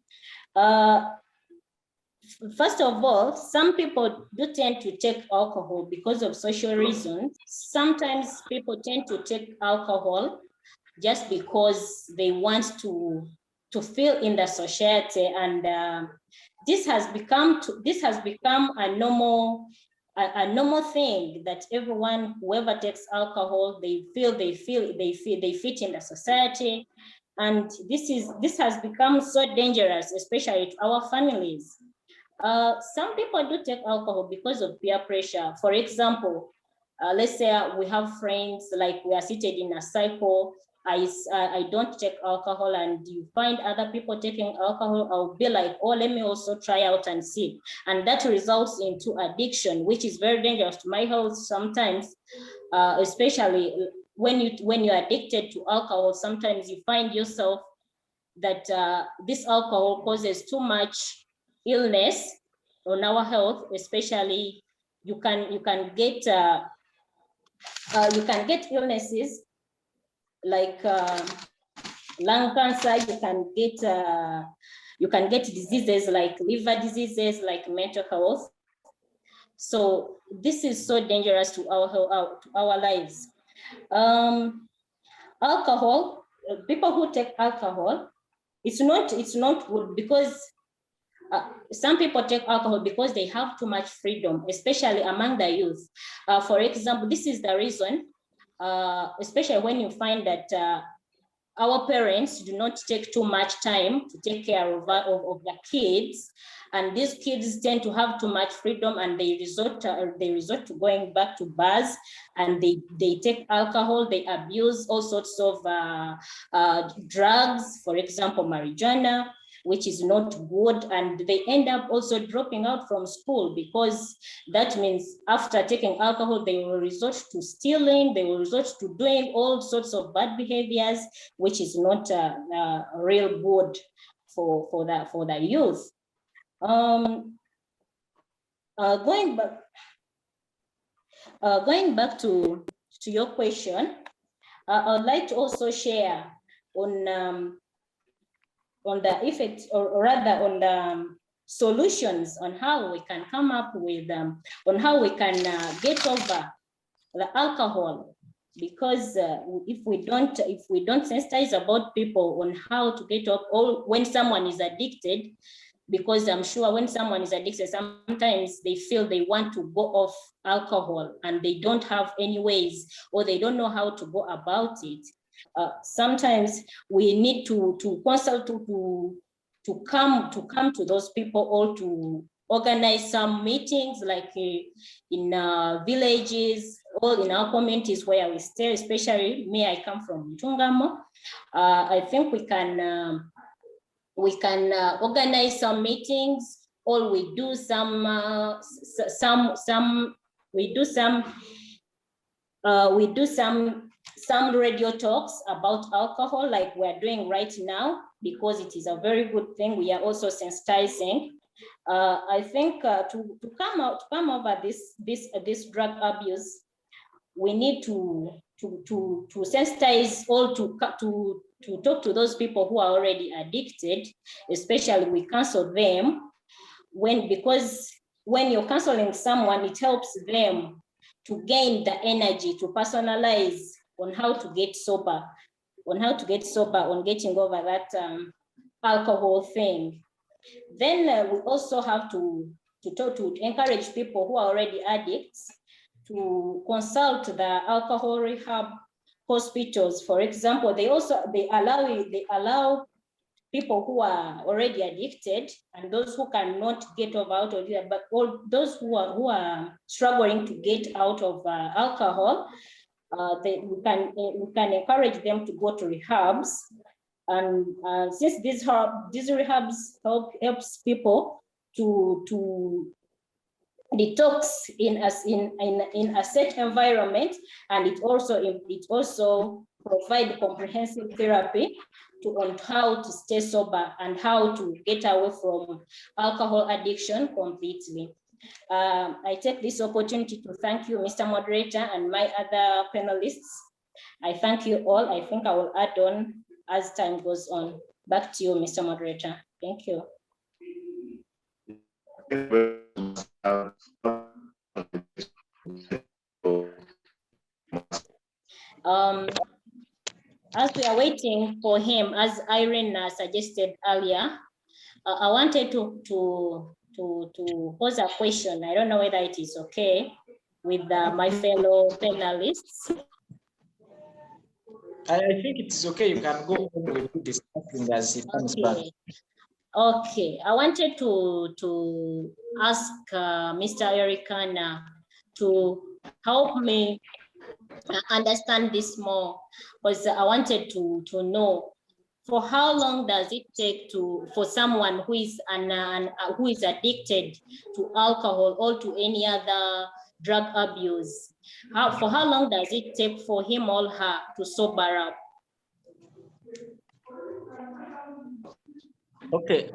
First of all, some people do tend to take alcohol because of social reasons. Sometimes people tend to take alcohol just because they want to feel in the society, and this has become a normal thing that everyone, whoever takes alcohol, they fit in the society, and this has become so dangerous, especially to our families. Some people do take alcohol because of peer pressure. For example, let's say we have friends, like we are seated in a cycle. I don't take alcohol, and you find other people taking alcohol. I'll be like, oh, let me also try out and see. And that results into addiction, which is very dangerous to my health sometimes, especially when you're addicted to alcohol. Sometimes you find yourself that this alcohol causes too much illness on our health, especially you can get illnesses like lung cancer. You can get diseases like liver diseases, like mental health. So this is so dangerous to our lives. Alcohol, people who take alcohol, it's not good, because some people take alcohol because they have too much freedom, especially among the youth. For example, this is the reason, especially when you find that our parents do not take too much time to take care of the kids, and these kids tend to have too much freedom, and they resort to going back to bars, and they take alcohol, they abuse all sorts of drugs, for example, marijuana, which is not good, and they end up also dropping out from school, because that means after taking alcohol, they will resort to stealing, they will resort to doing all sorts of bad behaviors, which is not real good for the youth. Going back to your question, I would like to also share on the effects, or rather on the solutions on how we can come up with, on how we can get over the alcohol. Because if we don't sensitize about people on how to get up, or when someone is addicted, because I'm sure when someone is addicted, sometimes they feel they want to go off alcohol and they don't have any ways, or they don't know how to go about it. Sometimes we need to consult to come to those people, or to organize some meetings, like in villages, or in our communities where we stay. Especially me, I come from Ntugamo. I think we can organize some meetings, or we do some radio talks about alcohol, like we're doing right now, because it is a very good thing. We are also sensitizing. I think to come over this drug abuse, we need to sensitize, or to talk to those people who are already addicted. Especially we counsel them, because when you're counseling someone, it helps them to gain the energy to personalize on how to get sober, on getting over that alcohol thing. Then we also have to encourage people who are already addicts to consult the alcohol rehab hospitals. For example, they allow people who are already addicted and those who cannot get out of it, but all those who are struggling to get out of alcohol, we can encourage them to go to rehabs. And since these rehabs helps people to detox in a safe environment, and it also provide comprehensive therapy on how to stay sober and how to get away from alcohol addiction completely. I take this opportunity to thank you, Mr. Moderator, and my other panelists. I thank you all. I think I will add on as time goes on. Back to you, Mr. Moderator. Thank you. As we are waiting for him, as Irene suggested earlier, I wanted to pose a question. I don't know whether it is okay with my fellow panelists. I think it's okay. You can go on with discussing as it comes back. Okay, I wanted to ask Mr. Elicana to help me understand this more, because I wanted to know for how long does it take for someone who is addicted to alcohol or to any other drug abuse. For how long does it take for him or her to sober up? Okay,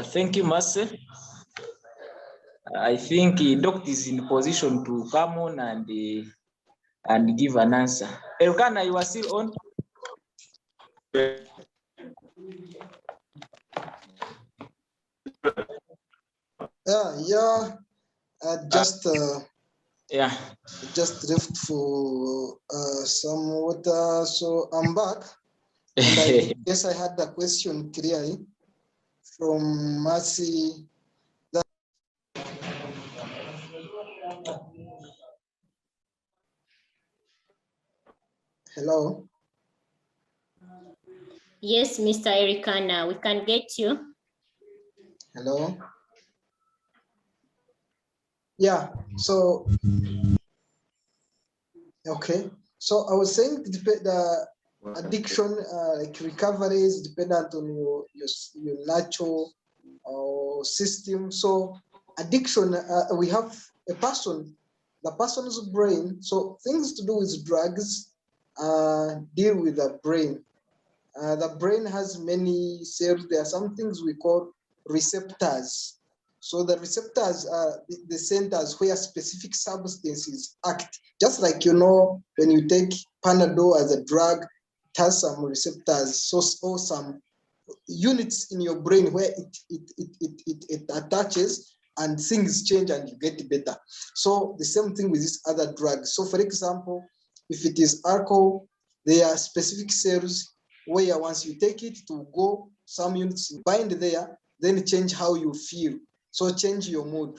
thank you, Marcel. I think Doc is in position to come on and give an answer. Elicana, you are still on? Just left for some water, so I'm back. And I guess I had the question clearly from Mercy. Hello. Yes, Mr. Elicana, we can get you. Hello. Yeah, so, okay. So I was saying the addiction, like recovery is dependent on your natural system. So addiction, we have a person, the person's brain. So things to do with drugs deal with the brain. The brain has many cells. There are some things we call receptors. So the receptors are the centers where specific substances act. Just like, you know, when you take Panadol as a drug, it has some receptors, or some units in your brain where it attaches and things change and you get better. So the same thing with these other drugs. So for example, if it is alcohol, there are specific cells where once you take it to go, some units bind there, then change how you feel. So change your mood.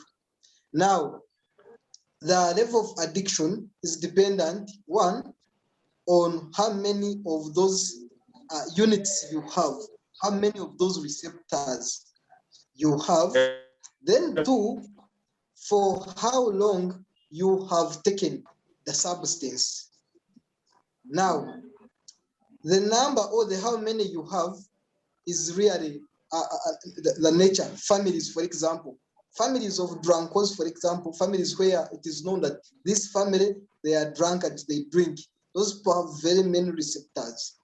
Now, the level of addiction is dependent, one, on how many of those units you have, how many of those receptors you have. Then two, for how long you have taken the substance. Now, the number or the how many you have is really the nature. Families, for example, families of drunkards, for example, families where it is known that this family, they are drunkards, they drink. Those people have very many receptors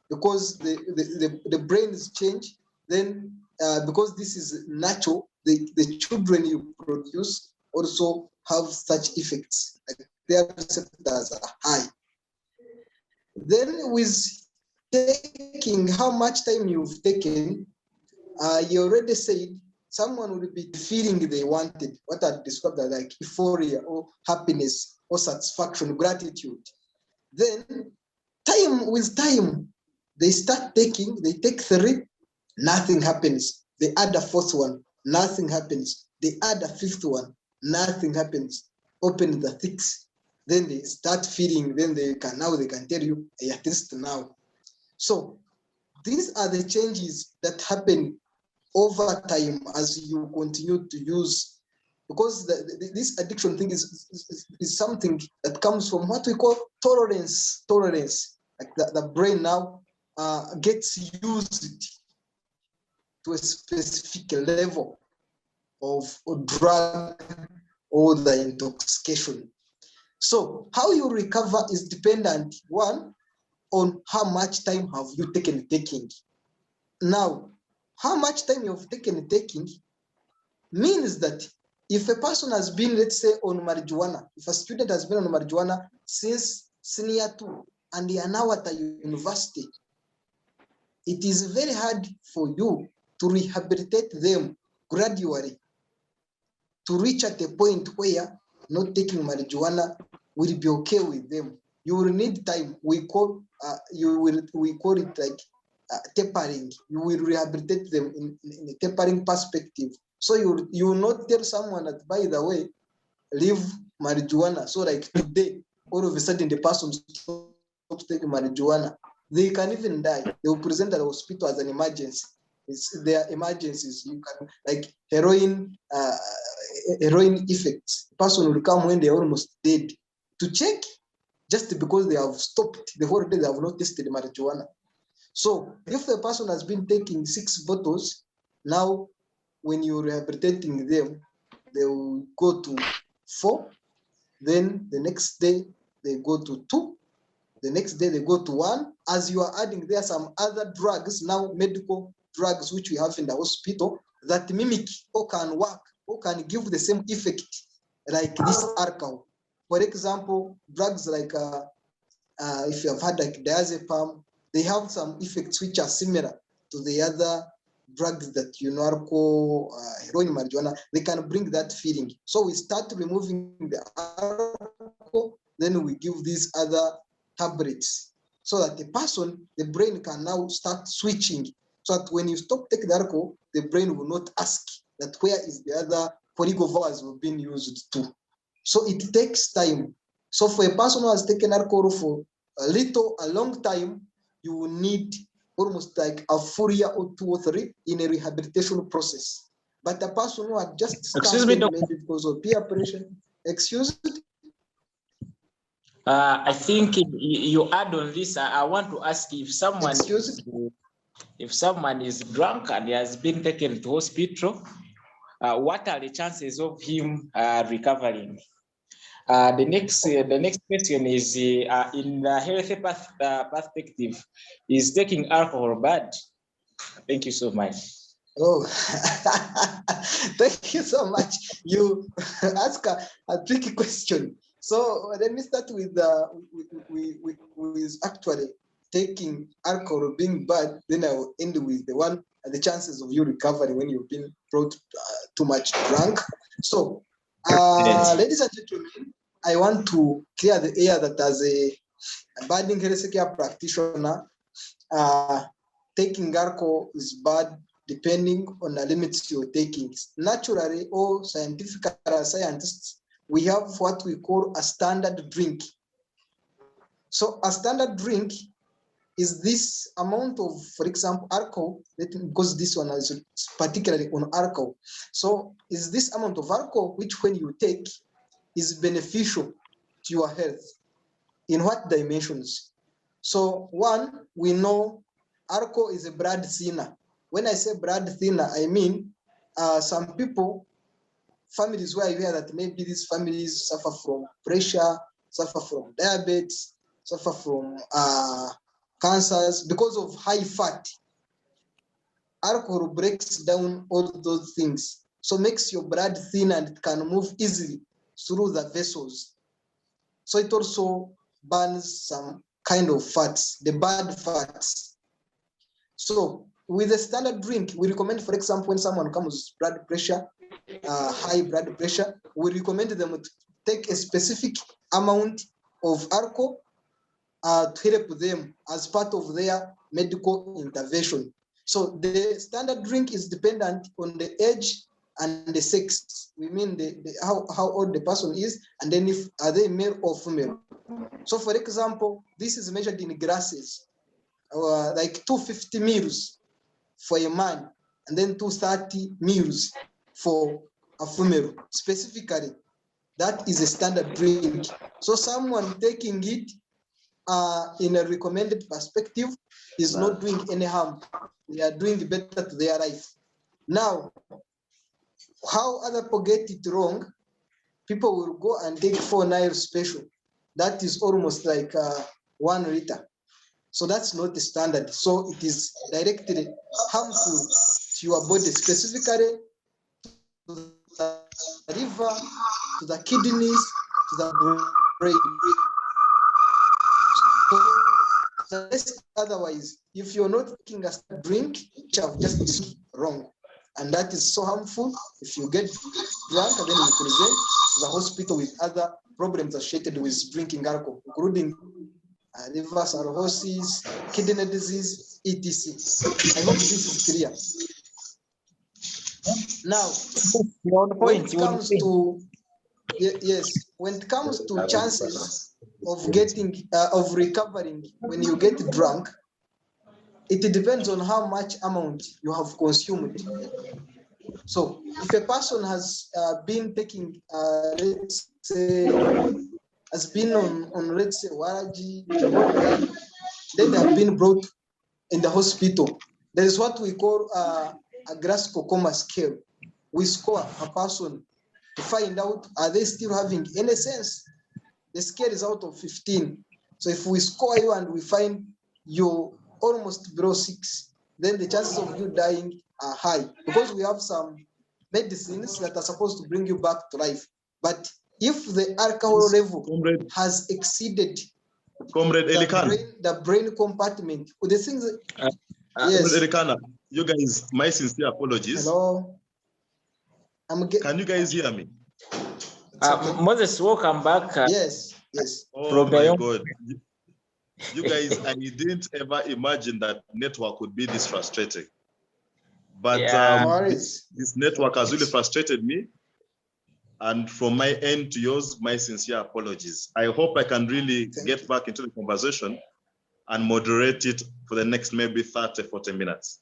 because the brain is changed. Then because this is natural, the children you produce also have such effects. Like their receptors are high. Then with taking how much time you've taken, you already said someone will be feeling they wanted, what I described as like euphoria or happiness or satisfaction, gratitude. Then with time, they start taking, they take 3, nothing happens. They add a 4th one, nothing happens. They add a 5th one, nothing happens. Open the 6th, then they start feeding, then they can tell you, at least now. So these are the changes that happen over time as you continue to use, because this addiction thing is something that comes from what we call tolerance. Like the brain now gets used to a specific level of drug or the intoxication. So how you recover is dependent, one, on how much time have you taken taking. Now, how much time you've taken taking means that if a person has been, let's say, on marijuana, if a student has been on marijuana since senior 2 and they are now at a university, it is very hard for you to rehabilitate them gradually to reach at a point where not taking marijuana will be okay with them. You will need time. We call it like tapering. You will rehabilitate them in a tapering perspective. So you will not tell someone that, by the way, leave marijuana. So like today, all of a sudden the person stops taking marijuana. They can even die. They will present at the hospital as an emergency. There are emergencies. You can, like heroin effects. The person will come when they are almost dead to check, just because they have stopped the whole day. They have not tested marijuana. So if the person has been taking 6 bottles, now when you're rehabilitating them, they will go to 4. Then the next day they go to 2. The next day they go to 1. As you are adding there some other drugs, now medical drugs which we have in the hospital that mimic or can work or can give the same effect like this alcohol. For example, drugs like if you have had like diazepam, they have some effects which are similar to the other drugs that you know, alcohol, heroin, marijuana. They can bring that feeling. So we start removing the alcohol, then we give these other tablets so that the person, the brain can now start switching. So that when you stop taking the alcohol, the brain will not ask that where is the other polygovars have been used to. So it takes time. So for a person who has taken alcohol for a long time, you will need almost like a full year or 2 or 3 in a rehabilitation process. But a person who had just started maybe because of peer pressure, I think you add on this. I want to ask if someone is drunk and he has been taken to hospital, what are the chances of him recovering? The next question is in the healthy perspective, is taking alcohol bad? Thank you so much. Oh, thank you so much. You ask a tricky question. So let me start with actually taking alcohol being bad. Then I will end with the one the chances of you recovering when you've been brought too much drunk. So, ladies and gentlemen, I want to clear the air that as a budding healthcare practitioner, taking alcohol is bad depending on the limits you're taking. Naturally, or scientifically as scientists, we have what we call a standard drink. So a standard drink is this amount of, for example, alcohol, because this one is particularly on alcohol. So is this amount of alcohol, which when you take is beneficial to your health. In what dimensions? So one, we know alcohol is a blood thinner. When I say blood thinner, I mean some people, families where you hear that maybe these families suffer from pressure, suffer from diabetes, suffer from cancers because of high fat. Alcohol breaks down all those things. So makes your blood thin and it can move easily through the vessels. So it also burns some kind of fats, the bad fats. So with a standard drink, we recommend, for example, when someone comes with blood pressure, high blood pressure, we recommend them to take a specific amount of alcohol to help them as part of their medical intervention. So the standard drink is dependent on the age and the sex. We mean how old the person is, and then if are they male or female. So for example, this is measured in glasses, like 250 mils for a man, and then 230 mils for a female. Specifically, that is a standard drink. So someone taking it in a recommended perspective is not doing any harm. They are doing better to their life. Now, how other people get it wrong, people will go and take 4 Nile special. That is almost like 1 liter. So that's not the standard. So it is directly harmful to your body, specifically to the liver, to the kidneys, to the brain. So otherwise, if you're not taking a drink, which I've just wrong, and that is so harmful. If you get drunk, and then you present to the hospital with other problems associated with drinking alcohol, including liver cirrhosis, kidney disease, etc. I hope this is clear. Now, when it comes to when it comes to chances of getting of recovering when you get drunk, it depends on how much amount you have consumed. So if a person has been taking, let's say, has been on let's say waraji, then they have been brought in the hospital. There is what we call a Glasgow coma scale. We score a person to find out, are they still having any sense? The scale is out of 15. So if we score you and we find you almost below 6, then the chances of you dying are high, because we have some medicines that are supposed to bring you back to life. But if the alcohol level has exceeded the brain compartment, with the things that, yes. Elicana, you guys, my sincere apologies. Hello. Can you guys hear me? Moses, welcome back. Yes. Oh my God. You guys, I didn't ever imagine that network would be this frustrating. But this network has really frustrated me. And from my end to yours, my sincere apologies. I hope I can really get back into the conversation and moderate it for the next maybe 30, 40 minutes.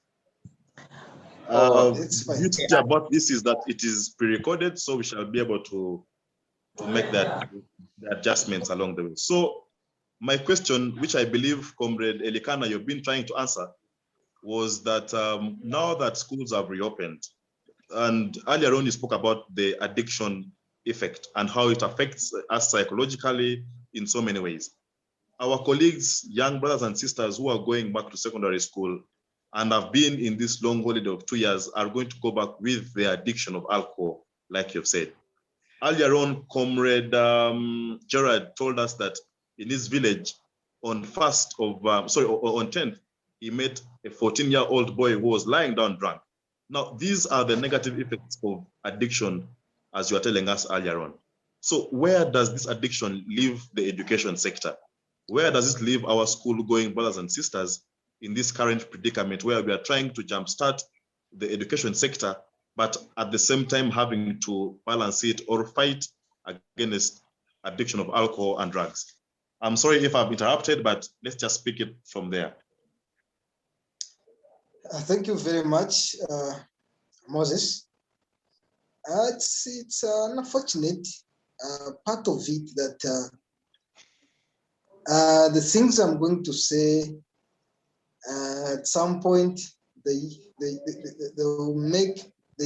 The beauty about this is that it is pre-recorded, so we shall be able to make the adjustments along the way. So my question, which I believe, Comrade Elicana, you've been trying to answer, was that now that schools have reopened, and earlier on you spoke about the addiction effect and how it affects us psychologically in so many ways. Our colleagues, young brothers and sisters who are going back to secondary school and have been in this long holiday of 2 years are going to go back with their addiction of alcohol, like you've said. Earlier on, Comrade Gerald told us that in his village, on 10th, he met a 14-year-old boy who was lying down drunk. Now, these are the negative effects of addiction, as you are telling us earlier on. So where does this addiction leave the education sector? Where does it leave our school-going brothers and sisters in this current predicament where we are trying to jumpstart the education sector, but at the same time having to balance it or fight against addiction of alcohol and drugs? I'm sorry if I've interrupted, but let's just speak it from there. Thank you very much, Moses. It's an unfortunate part of it that the things I'm going to say at some point they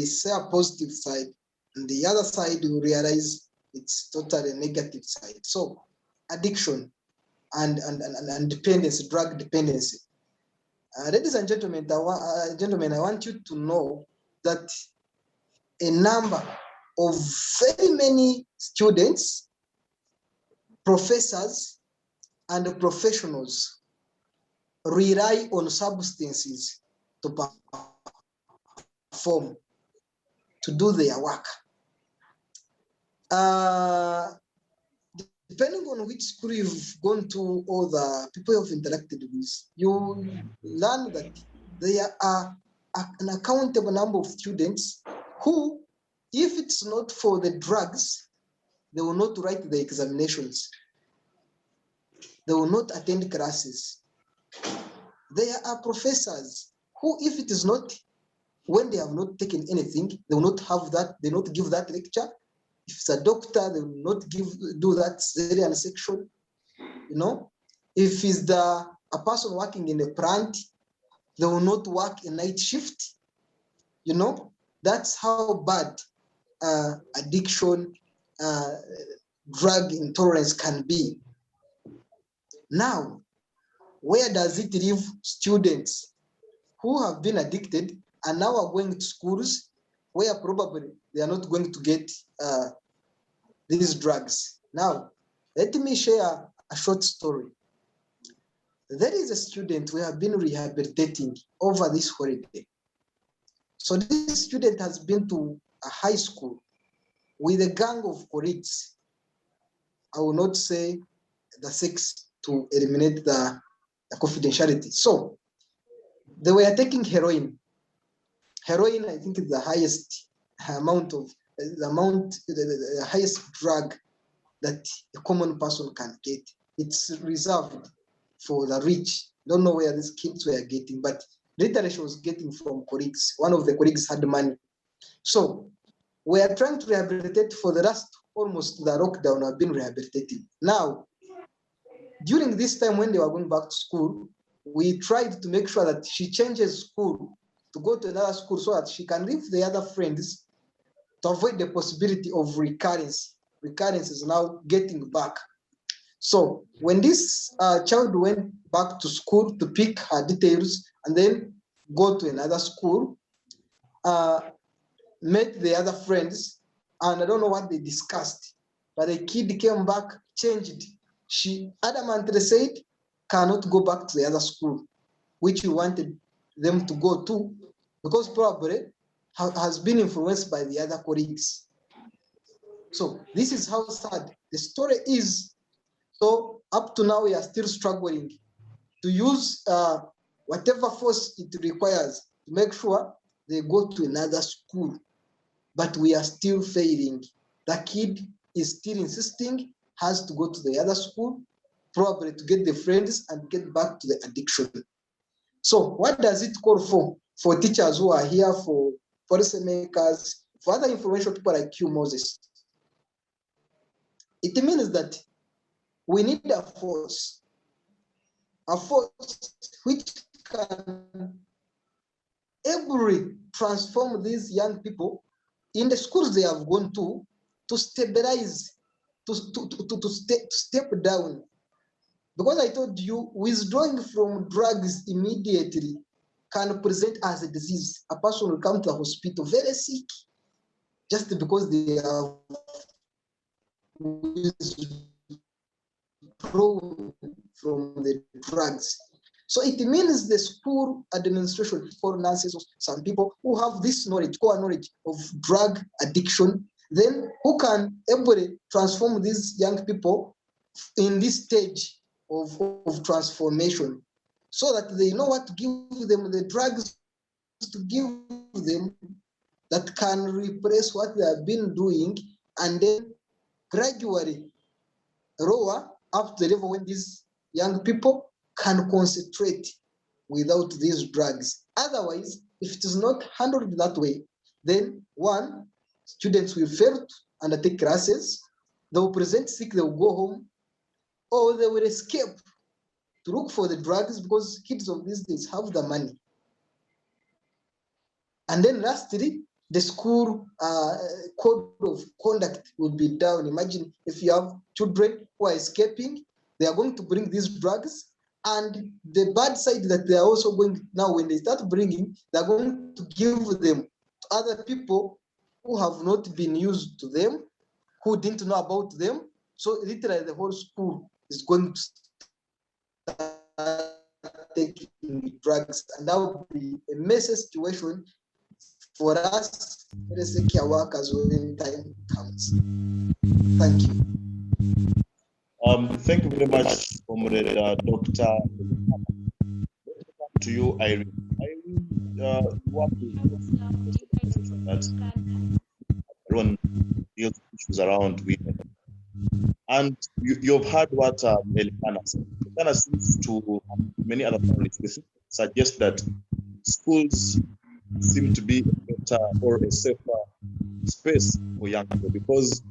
say a positive side, and the other side you realize it's totally a negative side. So addiction and dependency, drug dependency. Ladies and gentlemen, I want you to know that a number of very many students, professors, and professionals rely on substances to perform, to do their work. The depending on which school you've gone to or the people you've interacted with, you learn that there are an accountable number of students who, if it's not for the drugs, they will not write the examinations. They will not attend classes. There are professors who, if it is not when they have not taken anything, they will not have that, they will not give that lecture. If it's a doctor, they will not do that cesarean section. You know, if it's a person working in a plant, they will not work a night shift. You know, that's how bad addiction, drug intolerance can be. Now, where does it leave students who have been addicted and now are going to schools where probably they are not going to get these drugs? Now, let me share a short story. There is a student we have been rehabilitating over this holiday. So this student has been to a high school with a gang of colleagues. I will not say the sex to eliminate the confidentiality. So they were taking heroin. Heroin, I think, is the highest amount of the highest drug that a common person can get. It's reserved for the rich. Don't know where these kids were getting, but literally she was getting from colleagues. One of the colleagues had money. So we are trying to rehabilitate for the last almost the lockdown. I've been rehabilitating. Now, during this time when they were going back to school, we tried to make sure that she changes school to go to another school so that she can leave the other friends to avoid the possibility of recurrence. Recurrence is now getting back. So when this child went back to school to pick her details and then go to another school, met the other friends, and I don't know what they discussed, but the kid came back, changed. She adamantly said, cannot go back to the other school, which we wanted them to go to, because probably has been influenced by the other colleagues. So this is how sad the story is. So up to now, we are still struggling to use whatever force it requires to make sure they go to another school. But we are still failing. The kid is still insisting, has to go to the other school, probably to get the friends and get back to the addiction. So what does it call for? For teachers who are here, for policymakers, for other influential people like you, Moses? It means that we need a force which can able transform these young people in the schools they have gone to stabilize, to step down. Because I told you, withdrawing from drugs immediately can present as a disease. A person will come to the hospital very sick just because they have withdrawn from the drugs. So it means the school administration, for nurses, some people who have this knowledge, core knowledge of drug addiction, then who can able to transform these young people in this stage of transformation, so that they know what to give them, the drugs to give them that can replace what they have been doing, and then gradually lower up to the level when these young people can concentrate without these drugs. Otherwise, if it is not handled that way, then one, students will fail to undertake classes, they will present sick, they will go home, or they will escape to look for the drugs because kids of these days have the money. And then lastly, the school code of conduct will be down. Imagine if you have children who are escaping, they are going to bring these drugs, and the bad side that they are also going, now when they start bringing, they're going to give them to other people who have not been used to them, who didn't know about them. So literally the whole school is going to start taking drugs, and that will be a messy situation for us, care workers, when time comes. Thank you. Thank you very much, Comrade Dr. To you, Irene. Irene, you work with that everyone deals with issues around women. And you've heard what Elicana said. Elicana seems to, many other families, suggest that schools seem to be a better or a safer space for young people, because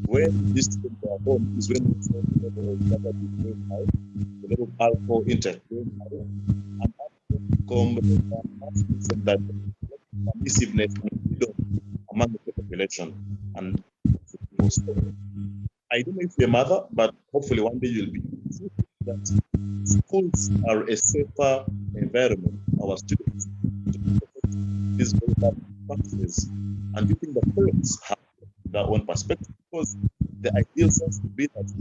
when this students are home is when the level of drug abuse is going high, the level of alcohol intake going high, and that become that permissiveness and freedom among the population. And so, I don't know if you're a mother, but hopefully one day you'll be. That schools are a safer environment for our students to protect these very bad practices. And you think the parents have their own perspective, because the ideal sense would be that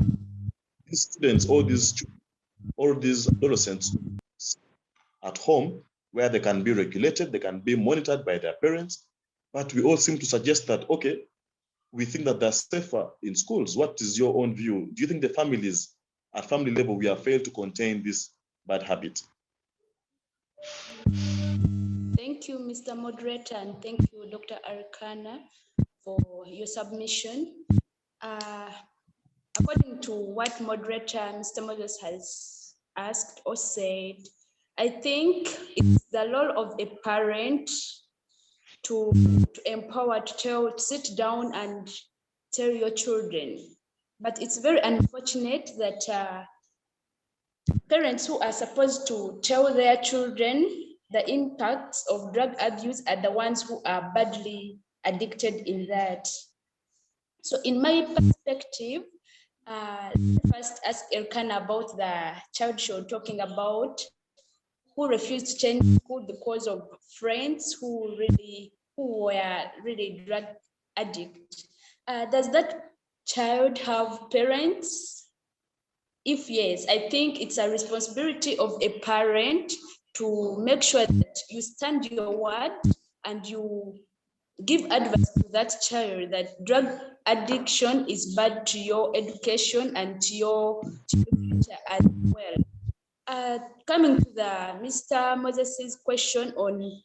these students or these children or these adolescents at home, where they can be regulated, they can be monitored by their parents. But we all seem to suggest that, okay, we think that they're safer in schools. What is your own view? Do you think the families, at family level, we have failed to contain this bad habit? Thank you, Mr. Moderator, and thank you, Dr. Elicana, for your submission. According to what moderator Mr. Moses has asked or said, I think it's the role of a parent to empower, to sit down and tell your children. But it's very unfortunate that parents who are supposed to tell their children the impacts of drug abuse are the ones who are badly addicted in that. So in my perspective, first ask Elicana about the child she was talking about, who refused to change school because of friends who were really drug addict. Does that child have parents? If yes, I think it's a responsibility of a parent to make sure that you stand your word and you give advice to that child that drug addiction is bad to your education and to your future as well. Coming to the Mr. Moses' question on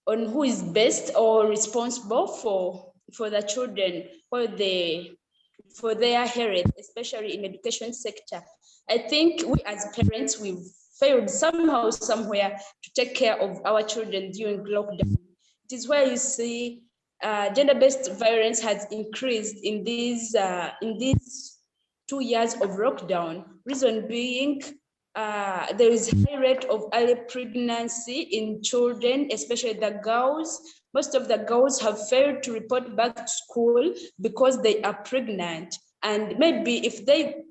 who is best or responsible for the children for their health, especially in education sector. I think we as parents, we've failed somehow, somewhere to take care of our children during lockdown. It is where you see gender-based violence has increased in these 2 years of lockdown. Reason being, there is a high rate of early pregnancy in children, especially the girls. Most of the girls have failed to report back to school because they are pregnant. And maybe if they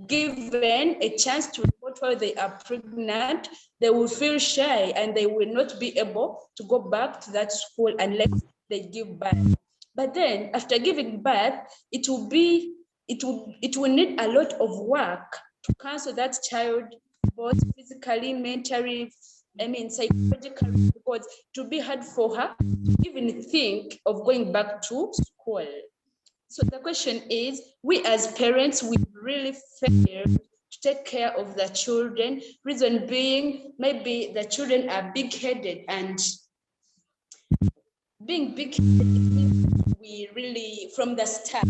given a chance to report while they are pregnant, they will feel shy and they will not be able to go back to that school unless they give birth. But then after giving birth, it will need a lot of work to counsel that child, both physically, mentally, psychologically, because it will be hard for her to even think of going back to school. So the question is, we as parents, we really fail to take care of the children. Reason being, maybe the children are big-headed, and being big-headed, we really, from the start,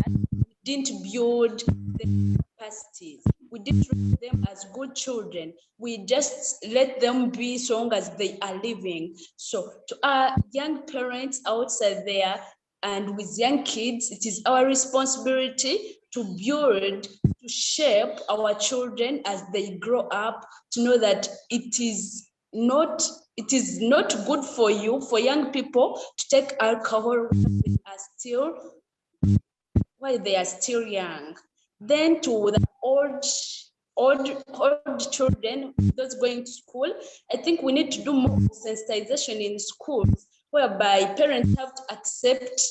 didn't build the capacities. We didn't treat them as good children. We just let them be so long as they are living. So to our young parents outside there and with young kids, it is our responsibility to build, to shape our children as they grow up, to know that it is not good for you, for young people, to take alcohol while they are still young. Then to the old children, those going to school, I think we need to do more sensitization in schools, whereby parents have to accept,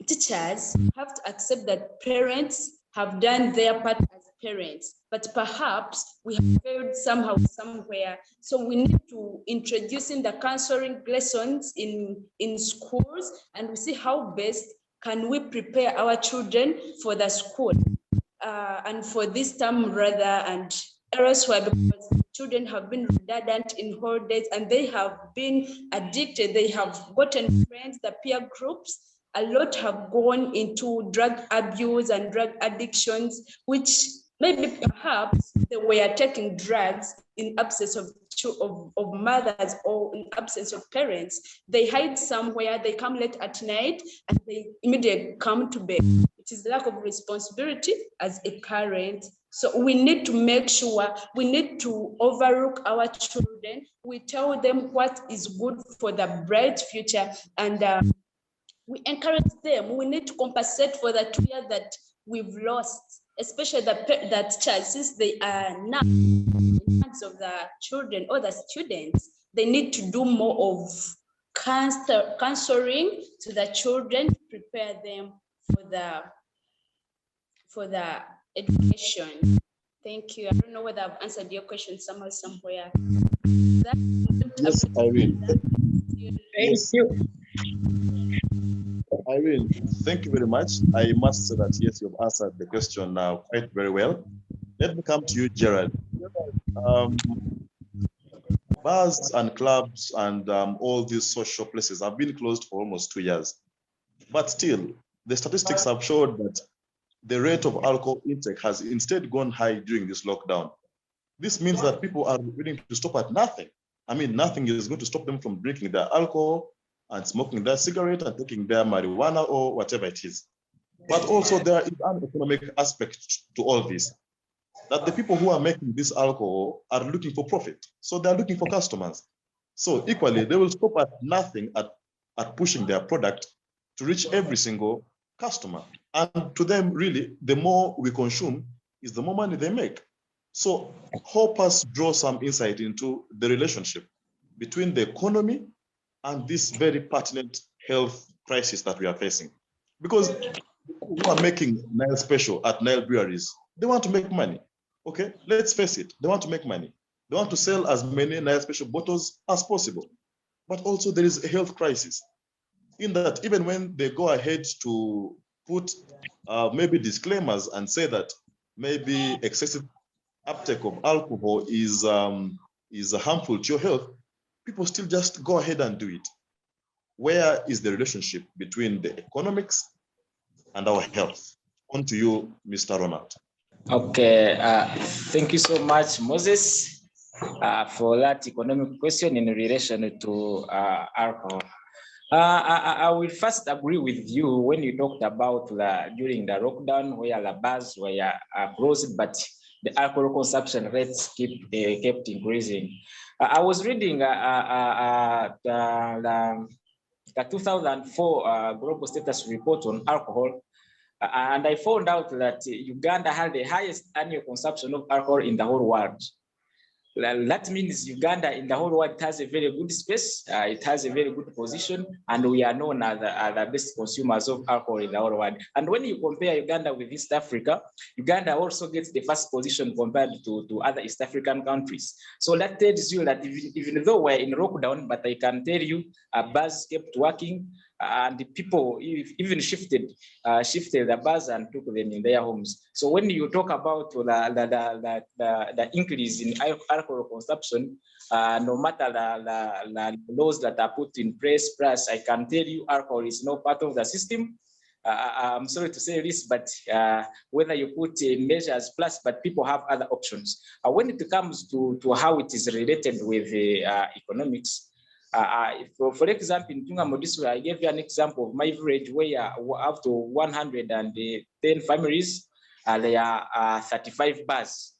teachers have to accept that parents have done their part as parents, but perhaps we have failed somehow, somewhere. So we need to introduce in the counseling lessons in schools, and we see how best can we prepare our children for the school. and for this term rather, and elsewhere, because children have been redundant in holidays and they have been addicted. They have gotten friends, the peer groups. A lot have gone into drug abuse and drug addictions, which maybe perhaps they were taking drugs in absence of mothers or in absence of parents. They hide somewhere, they come late at night and they immediately come to bed. It is lack of responsibility as a parent. So we need to make sure, we need to overlook our children. We tell them what is good for the bright future, and we encourage them. We need to compensate for the 2 years that we've lost, especially that child, since they are now in hands of the children or the students. They need to do more of counseling to the children to prepare them for the education. Thank you. I don't know whether I've answered your question somehow, somewhere. Yes, Irene. Thank you. Irene, thank you very much. I must say that yes, you've answered the question now quite very well. Let me come to you, Gerald. Bars and clubs and all these social places have been closed for almost 2 years. But still, the statistics have showed that the rate of alcohol intake has instead gone high during this lockdown. This means that people are willing to stop at nothing. I mean, nothing is going to stop them from drinking their alcohol and smoking their cigarette and taking their marijuana or whatever it is. But also there is an economic aspect to all this, that the people who are making this alcohol are looking for profit. So they're looking for customers. So equally, they will stop at nothing at pushing their product to reach every single customer. And to them, really, the more we consume is the more money they make. So help us draw some insight into the relationship between the economy and this very pertinent health crisis that we are facing. Because people who are making Nile Special at Nile breweries, they want to make money. Okay, let's face it, they want to make money. They want to sell as many Nile Special bottles as possible. But also there is a health crisis in that even when they go ahead to put maybe disclaimers and say that maybe excessive uptake of alcohol is harmful to your health, people still just go ahead and do it. Where is the relationship between the economics and our health? On to you, Mr. Ronald. Okay, thank you so much, Moses, for that economic question in relation to alcohol. I will first agree with you when you talked about during the lockdown where the bars were closed, but the alcohol consumption rates kept increasing. I was reading the 2004 Global Status Report on alcohol, and I found out that Uganda had the highest annual consumption of alcohol in the whole world. That means Uganda in the whole world has a very good space, it has a very good position, and we are known as the best consumers of alcohol in the whole world. And when you compare Uganda with East Africa, Uganda also gets the first position compared to other East African countries. So that tells you that even though we're in lockdown, but I can tell you bars kept working, and the people even shifted the bars and took them in their homes. So when you talk about the increase in alcohol consumption, no matter the laws that are put in place, plus I can tell you alcohol is not part of the system. I'm sorry to say this, but whether you put measures plus, but people have other options. When it comes to how it is related with economics, for example, in Ntugamo District, I gave you an example of my village where up to 110 families, there are 35 bars.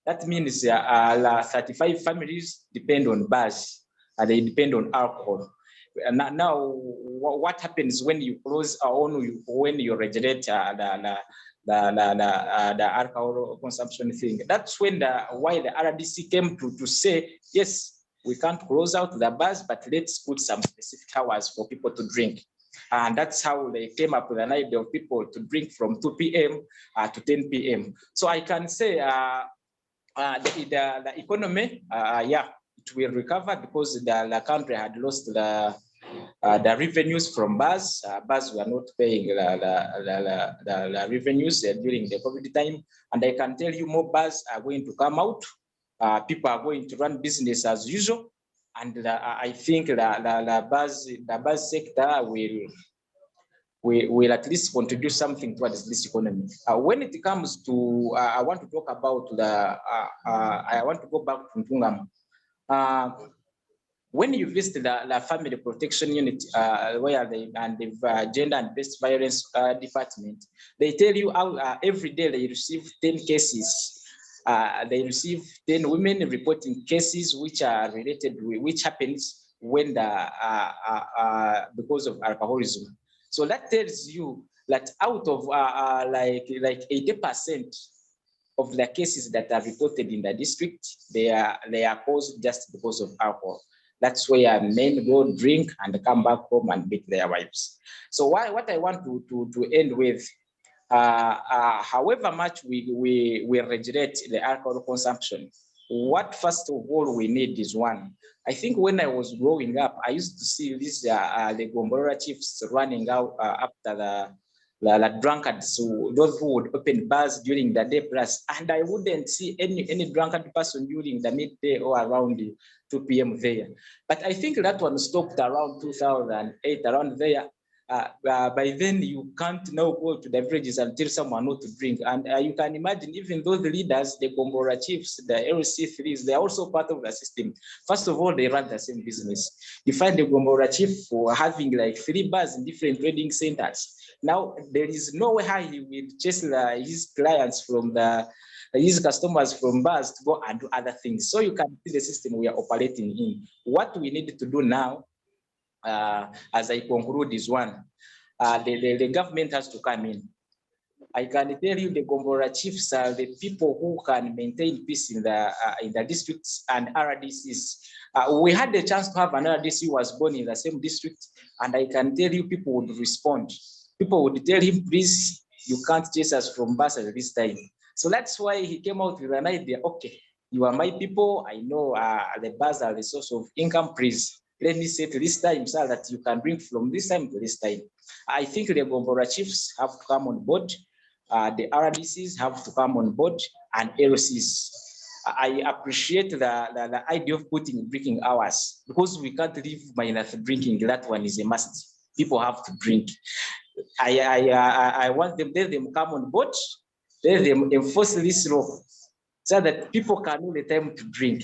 That means 35 families depend on bars, and they depend on alcohol. Now, what happens when you close when you regulate the alcohol consumption thing? That's when why the RDC came to say, yes, we can't close out the bars, but let's put some specific hours for people to drink. And that's how they came up with an idea of people to drink from 2 p.m. To 10 p.m. So I can say the economy, yeah, it will recover because the country had lost the the revenues from bars. Bars were not paying the revenues during the COVID time. And I can tell you more bars are going to come out. People are going to run business as usual. And I think the bars sector will at least contribute something towards this economy. When it comes to, I want to talk about I want to go back to Ntugamo. When you visit the family protection unit, where the gender and based violence department, they tell you every day they receive 10 cases. They receive 10 women reporting cases which are related with, which happens when because of alcoholism. So that tells you that out of like 80% of the cases that are reported in the district, they are caused just because of alcohol. That's where men go drink and come back home and beat their wives. So what I want to end with, however much we regulate the alcohol consumption, what first of all we need is one. I think when I was growing up, I used to see this the Gombora chiefs running out after the drunkards, so those who would open bars during the day plus, and I wouldn't see any drunkard person during the midday or around 2 p.m. there. But I think that one stopped around 2008, around there. By then you can't now go to the villages and tell someone not to drink. And you can imagine even those leaders, the Gombora chiefs, the LC3s, they're also part of the system. First of all, they run the same business. You find the Gombora chief for having like 3 bars in different trading centers. Now, there is no way how he will chase his clients from his customers from bars to go and do other things. So you can see the system we are operating in. What we need to do now, as I conclude, is one, the government has to come in. I can tell you the Gombora chiefs are the people who can maintain peace in the districts and RDCs. We had the chance to have an RDC who was born in the same district, and I can tell you people would respond. People would tell him, please, you can't chase us from bus at this time. So that's why he came out with an idea. Okay, you are my people. I know the bars are the source of income. Please, let me say to this time, sir, that you can bring from this time to this time. I think the Gombora chiefs have to come on board. The RDCs have to come on board, and LCs. I appreciate the idea of putting drinking hours, because we can't live minus drinking. That one is a must. People have to drink. I want them, let them come on board, let them enforce this law so that people can know the time to drink.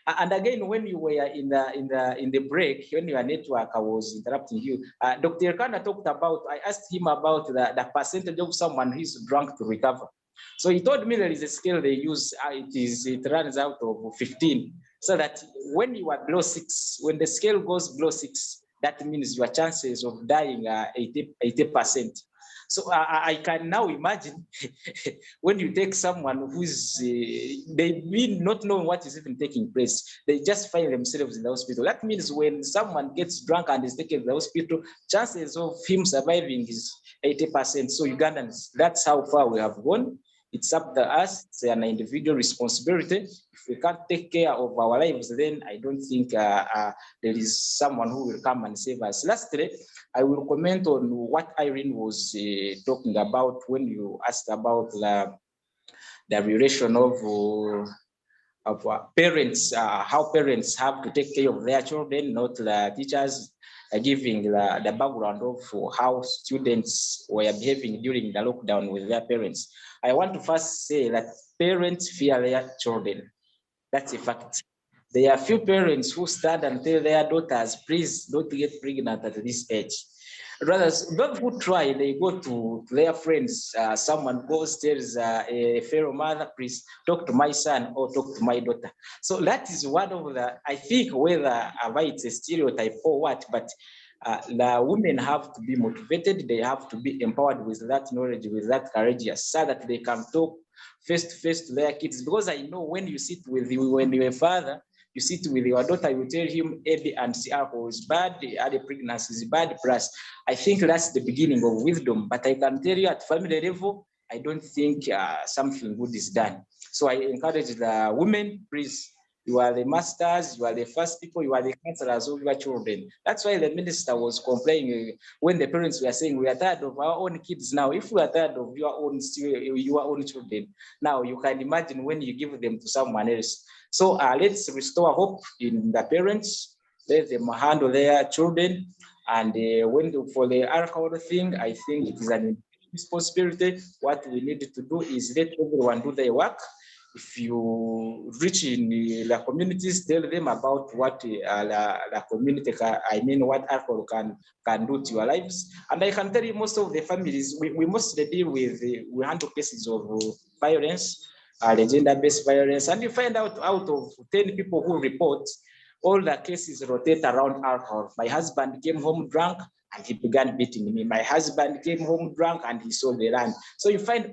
And again, when you were in the break, when your network was interrupting you, Dr. Elicana talked about, I asked him about the percentage of someone who is drunk to recover. So he told me there is a scale they use, it runs out of 15, so that when you are below 6, when the scale goes below 6, that means your chances of dying are 80%. So I can now imagine when you take someone who's, they mean not knowing what is even taking place, they just find themselves in the hospital. That means when someone gets drunk and is taken to the hospital, chances of him surviving is 80%. So Ugandans, that's how far we have gone. It's up to us, it's an individual responsibility. If we can't take care of our lives, then I don't think there is someone who will come and save us. Lastly, I will comment on what Irene was talking about when you asked about the relation of parents, how parents have to take care of their children, not the teachers, giving the background of how students were behaving during the lockdown with their parents. I want to first say that parents fear their children. That's a fact. There are few parents who stand and tell their daughters, please don't get pregnant at this age. Rather, those who try, they go to their friends. Someone goes, tells a fellow mother, please talk to my son or talk to my daughter. So that is one of the, I think, whether it's a stereotype or what, but the women have to be motivated. They have to be empowered with that knowledge, with that courageous, so that they can talk face to face to their kids. Because I know when you sit with you, when you're a father, you sit with your daughter, you tell him A, B, and C alcohol is bad, the pregnancy is bad, plus I think that's the beginning of wisdom. But I can tell you at family level, I don't think something good is done. So I encourage the women, please You are the masters, you are the first people, you are the counselors of your children. That's why the minister was complaining when the parents were saying, we are tired of our own kids now. If we are tired of your own children, now you can imagine when you give them to someone else. So let's restore hope in the parents, let them handle their children. And for the alcohol thing, I think it is an responsibility. What we need to do is let everyone do their work. If you reach in the communities, tell them about what the community, what alcohol can do to your lives. And I can tell you most of the families, we mostly deal with, we handle cases of violence, the gender-based violence, and you find out of 10 people who report, all the cases rotate around alcohol. My husband came home drunk and he began beating me. My husband came home drunk and he sold the land. So you find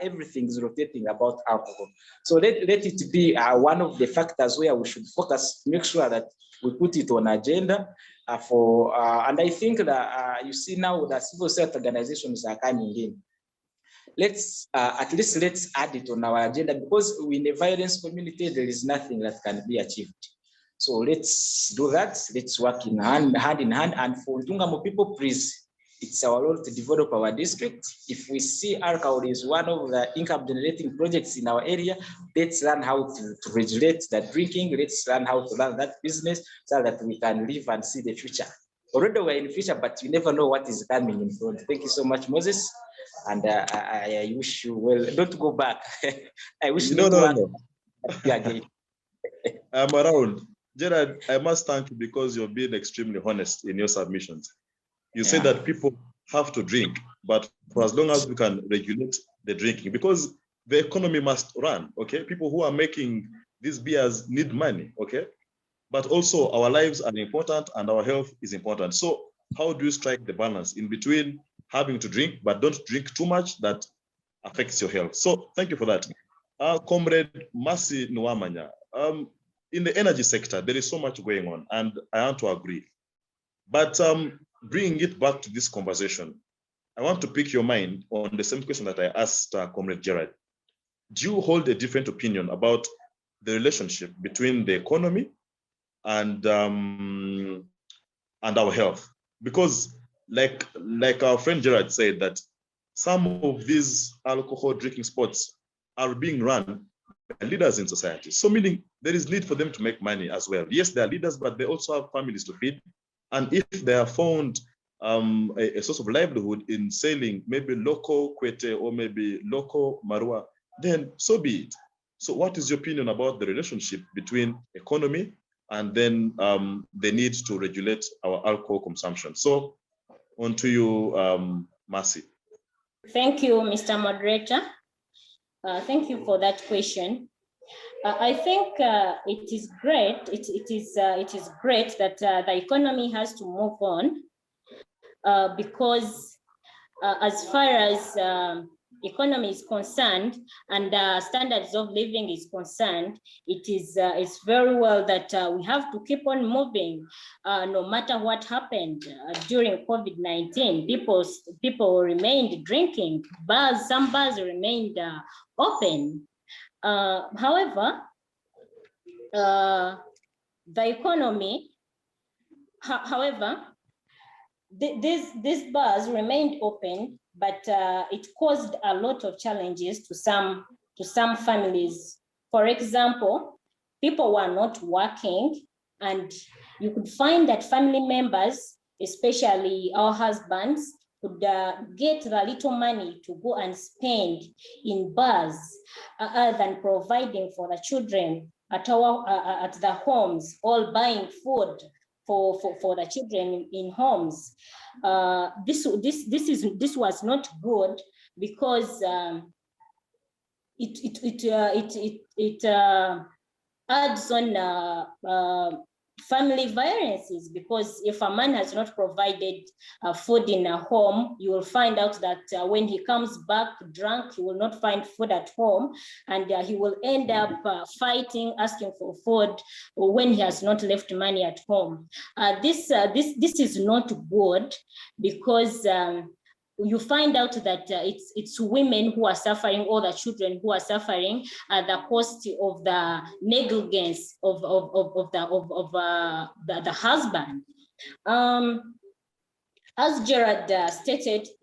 everything is rotating about alcohol. So let it be one of the factors where we should focus, make sure that we put it on agenda and I think that you see now the civil society organizations are coming in. Let's at least let's add it on our agenda, because in a violence community, there is nothing that can be achieved. So let's do that. Let's work in hand in hand. And for Ntugamo people, please, it's our role to develop our district. If we see alcohol is one of the income generating projects in our area, let's learn how to regulate that drinking. Let's learn how to run that business so that we can live and see the future. Already we're in the future, but you never know what is coming in front. Thank you so much, Moses. And I wish you well. Don't go back. I wish you no. Again. I'm around. Gerald, I must thank you because you've been extremely honest in your submissions. You say that people have to drink, but for as long as we can regulate the drinking, because the economy must run, okay? People who are making these beers need money, okay? But also our lives are important and our health is important. So how do you strike the balance in between having to drink, but don't drink too much that affects your health? So thank you for that. Comrade Mercy Nuwamanya, in the energy sector, there is so much going on, and I want to agree. But bringing it back to this conversation, I want to pick your mind on the same question that I asked Comrade Gerald. Do you hold a different opinion about the relationship between the economy and our health? Because like our friend Gerald said, that some of these alcohol drinking spots are being run by leaders in society. So meaning there is need for them to make money as well. Yes, they are leaders, but they also have families to feed. And if they have found a source of livelihood in selling maybe local kwete or maybe local marua, then so be it. So what is your opinion about the relationship between economy and then the need to regulate our alcohol consumption? So on to you, Mercy. Thank you, Mr. Moderator. Thank you for that question. I think it is great. It is great that the economy has to move on because as far as economy is concerned and standards of living is concerned, it is it's very well that we have to keep on moving no matter what happened during COVID-19. People remained drinking. Some bars remained open. However, the economy, these bars remained open, but it caused a lot of challenges to some families. For example, people were not working, and you could find that family members, especially our husbands, could get the little money to go and spend in bars other than providing for the children at the homes, all buying food for the children in homes. This was not good because it adds on family violences, because if a man has not provided food in a home, you will find out that when he comes back drunk, he will not find food at home, and he will end up fighting, asking for food when he has not left money at home. This is not good because you find out that it's women who are suffering, or the children who are suffering at the cost of the negligence of the husband. As Gerald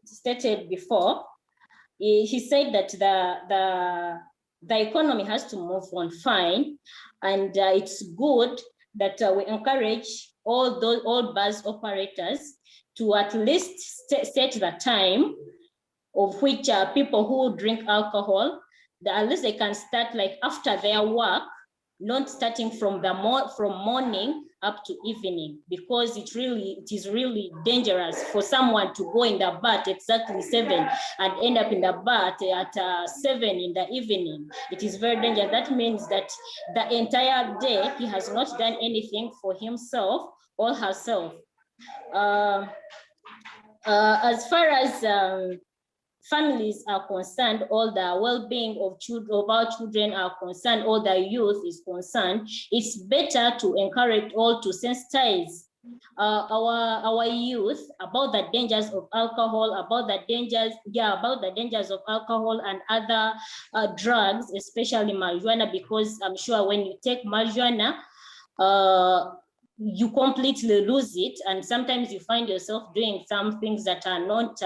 stated before, he said that the economy has to move on fine, and it's good that we encourage all bus operators to at least set the time of which people who drink alcohol, at least they can start like after their work, not starting from morning up to evening, because it is really dangerous for someone to go in the bar at exactly 7 and end up in the bar at 7 in the evening. It is very dangerous. That means that the entire day he has not done anything for himself or herself. As far as families are concerned, all the well-being of our children are concerned, all the youth is concerned, it's better to encourage all to sensitize our youth about the dangers of alcohol, about the dangers of alcohol and other drugs, especially marijuana, because I'm sure when you take marijuana, you completely lose it, and sometimes you find yourself doing some things that are not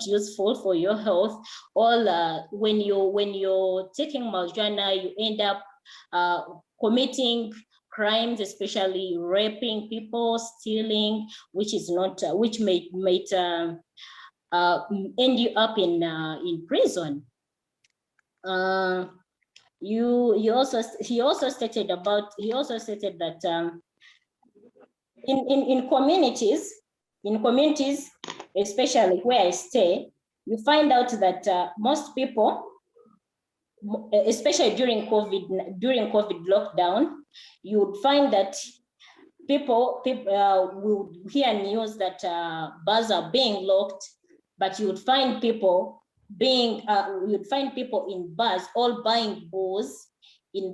useful for your health. When you're taking marijuana, you end up committing crimes, especially raping people, stealing, which may end you up in prison. He also stated that in communities, especially where I stay, you find out that most people, especially during COVID lockdown, you would find that people will hear news that bars are being locked, but you would find people in bars all buying booze and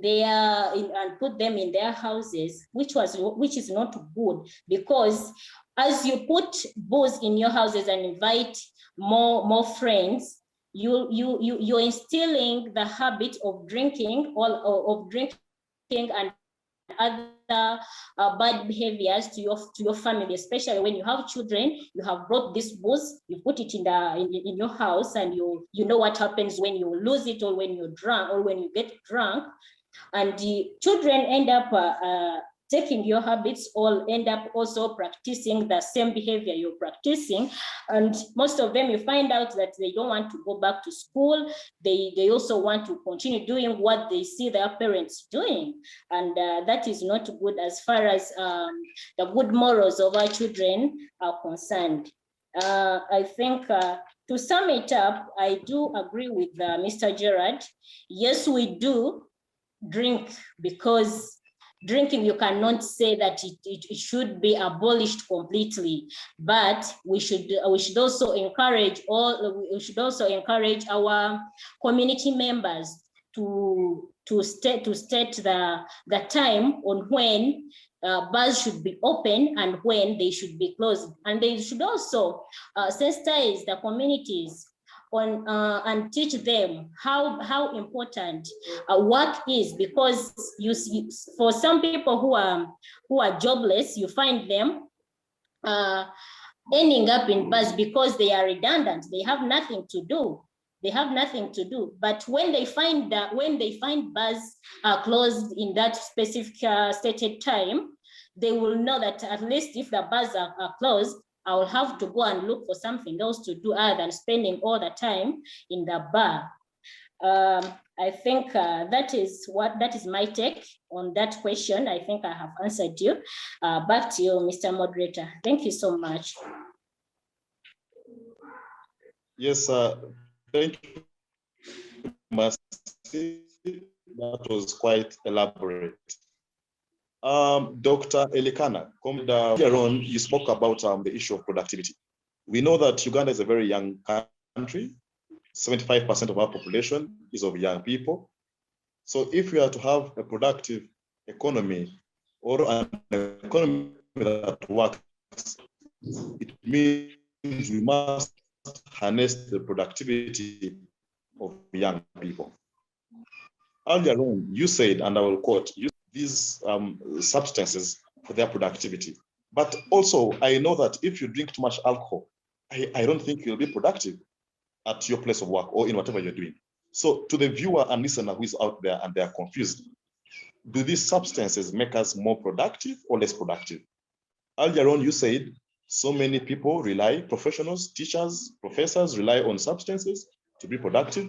put them in their houses, which is not good, because as you put booze in your houses and invite more friends, you're instilling the habit of drinking and other bad behaviors to your family, especially when you have children. You have brought this booze, you put it in your house, and you know what happens when you lose it, or when you're drunk, or when you get drunk, and the children end up taking your habits, or end up also practicing the same behavior you're practicing. And most of them, you find out that they don't want to go back to school. They also want to continue doing what they see their parents doing. And that is not good as far as the good morals of our children are concerned. I think to sum it up, I do agree with Mr. Gerald. Yes, we do drink, because drinking, you cannot say that it should be abolished completely, but we should also encourage our community members to state the time on when bars should be open and when they should be closed, and they should also sensitize the communities on and teach them how important work is, because for some people who are jobless, you find them ending up in bars because they are redundant. They have nothing to do. But when they find bars are closed in that specific stated time, they will know that at least if the bars are closed, I will have to go and look for something else to do other than spending all the time in the bar. I think that is my take on that question. I think I have answered you. Back to you, Mr. Moderator. Thank you so much. Yes, thank you, Mercy. That was quite elaborate. Dr. Elicana, earlier on, you spoke about the issue of productivity. We know that Uganda is a very young country. 75% of our population is of young people. So if we are to have a productive economy, or an economy that works, it means we must harness the productivity of young people. Earlier on, you said, and I will quote, use these substances for their productivity. But also, I know that if you drink too much alcohol, I don't think you'll be productive at your place of work or in whatever you're doing. So to the viewer and listener who is out there and they are confused, do these substances make us more productive or less productive? Earlier on, you said so many people rely, professionals, teachers, professors rely on substances to be productive.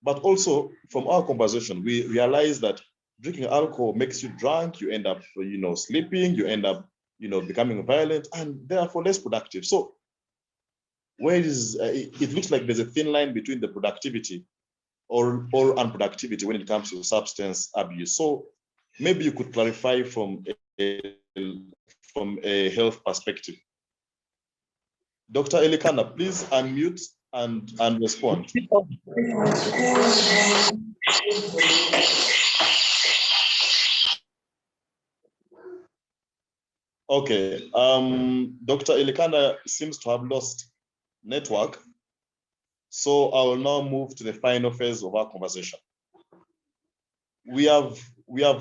But also from our conversation, we realize that drinking alcohol makes you drunk, you end up, sleeping, you end up, becoming violent and therefore less productive. So where is, it looks like there's a thin line between the productivity or unproductivity when it comes to substance abuse. So maybe you could clarify from a health perspective. Dr. Elicana, please unmute and respond. Okay, Dr. Elicana seems to have lost network. So I will now move to the final phase of our conversation. We have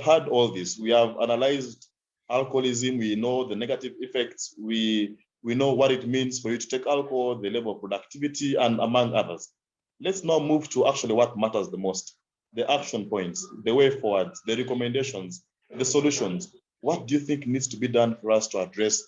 had all this. We have analyzed alcoholism. We know the negative effects. We know what it means for you to take alcohol, the level of productivity, and among others. Let's now move to actually what matters the most, the action points, the way forward, the recommendations, the solutions. What do you think needs to be done for us to address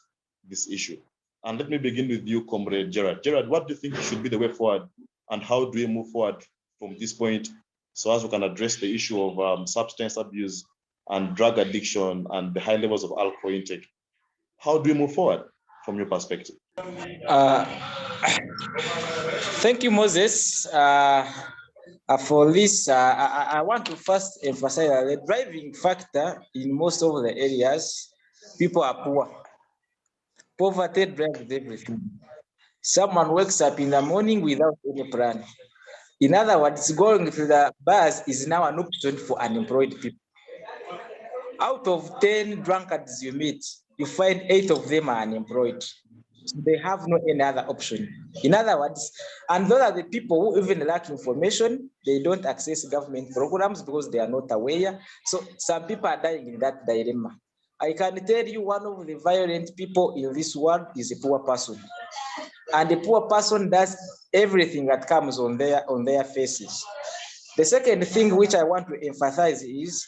this issue? And let me begin with you, Comrade Gerald. Gerald, what do you think should be the way forward, and how do we move forward from this point so as we can address the issue of substance abuse and drug addiction and the high levels of alcohol intake? How do we move forward from your perspective? Thank you, Moses. For this, I want to first emphasize that the driving factor in most of the areas, people are poor. Poverty drives everything. Someone wakes up in the morning without any plan. In other words, going to the bars is now an option for unemployed people. Out of 10 drunkards you meet, you find 8 of them are unemployed. So they have no any other option. In other words, and those are the people who even lack information, they don't access government programs because they are not aware. So some people are dying in that dilemma. I can tell you one of the violent people in this world is a poor person. And the poor person does everything that comes on their faces. The second thing which I want to emphasize is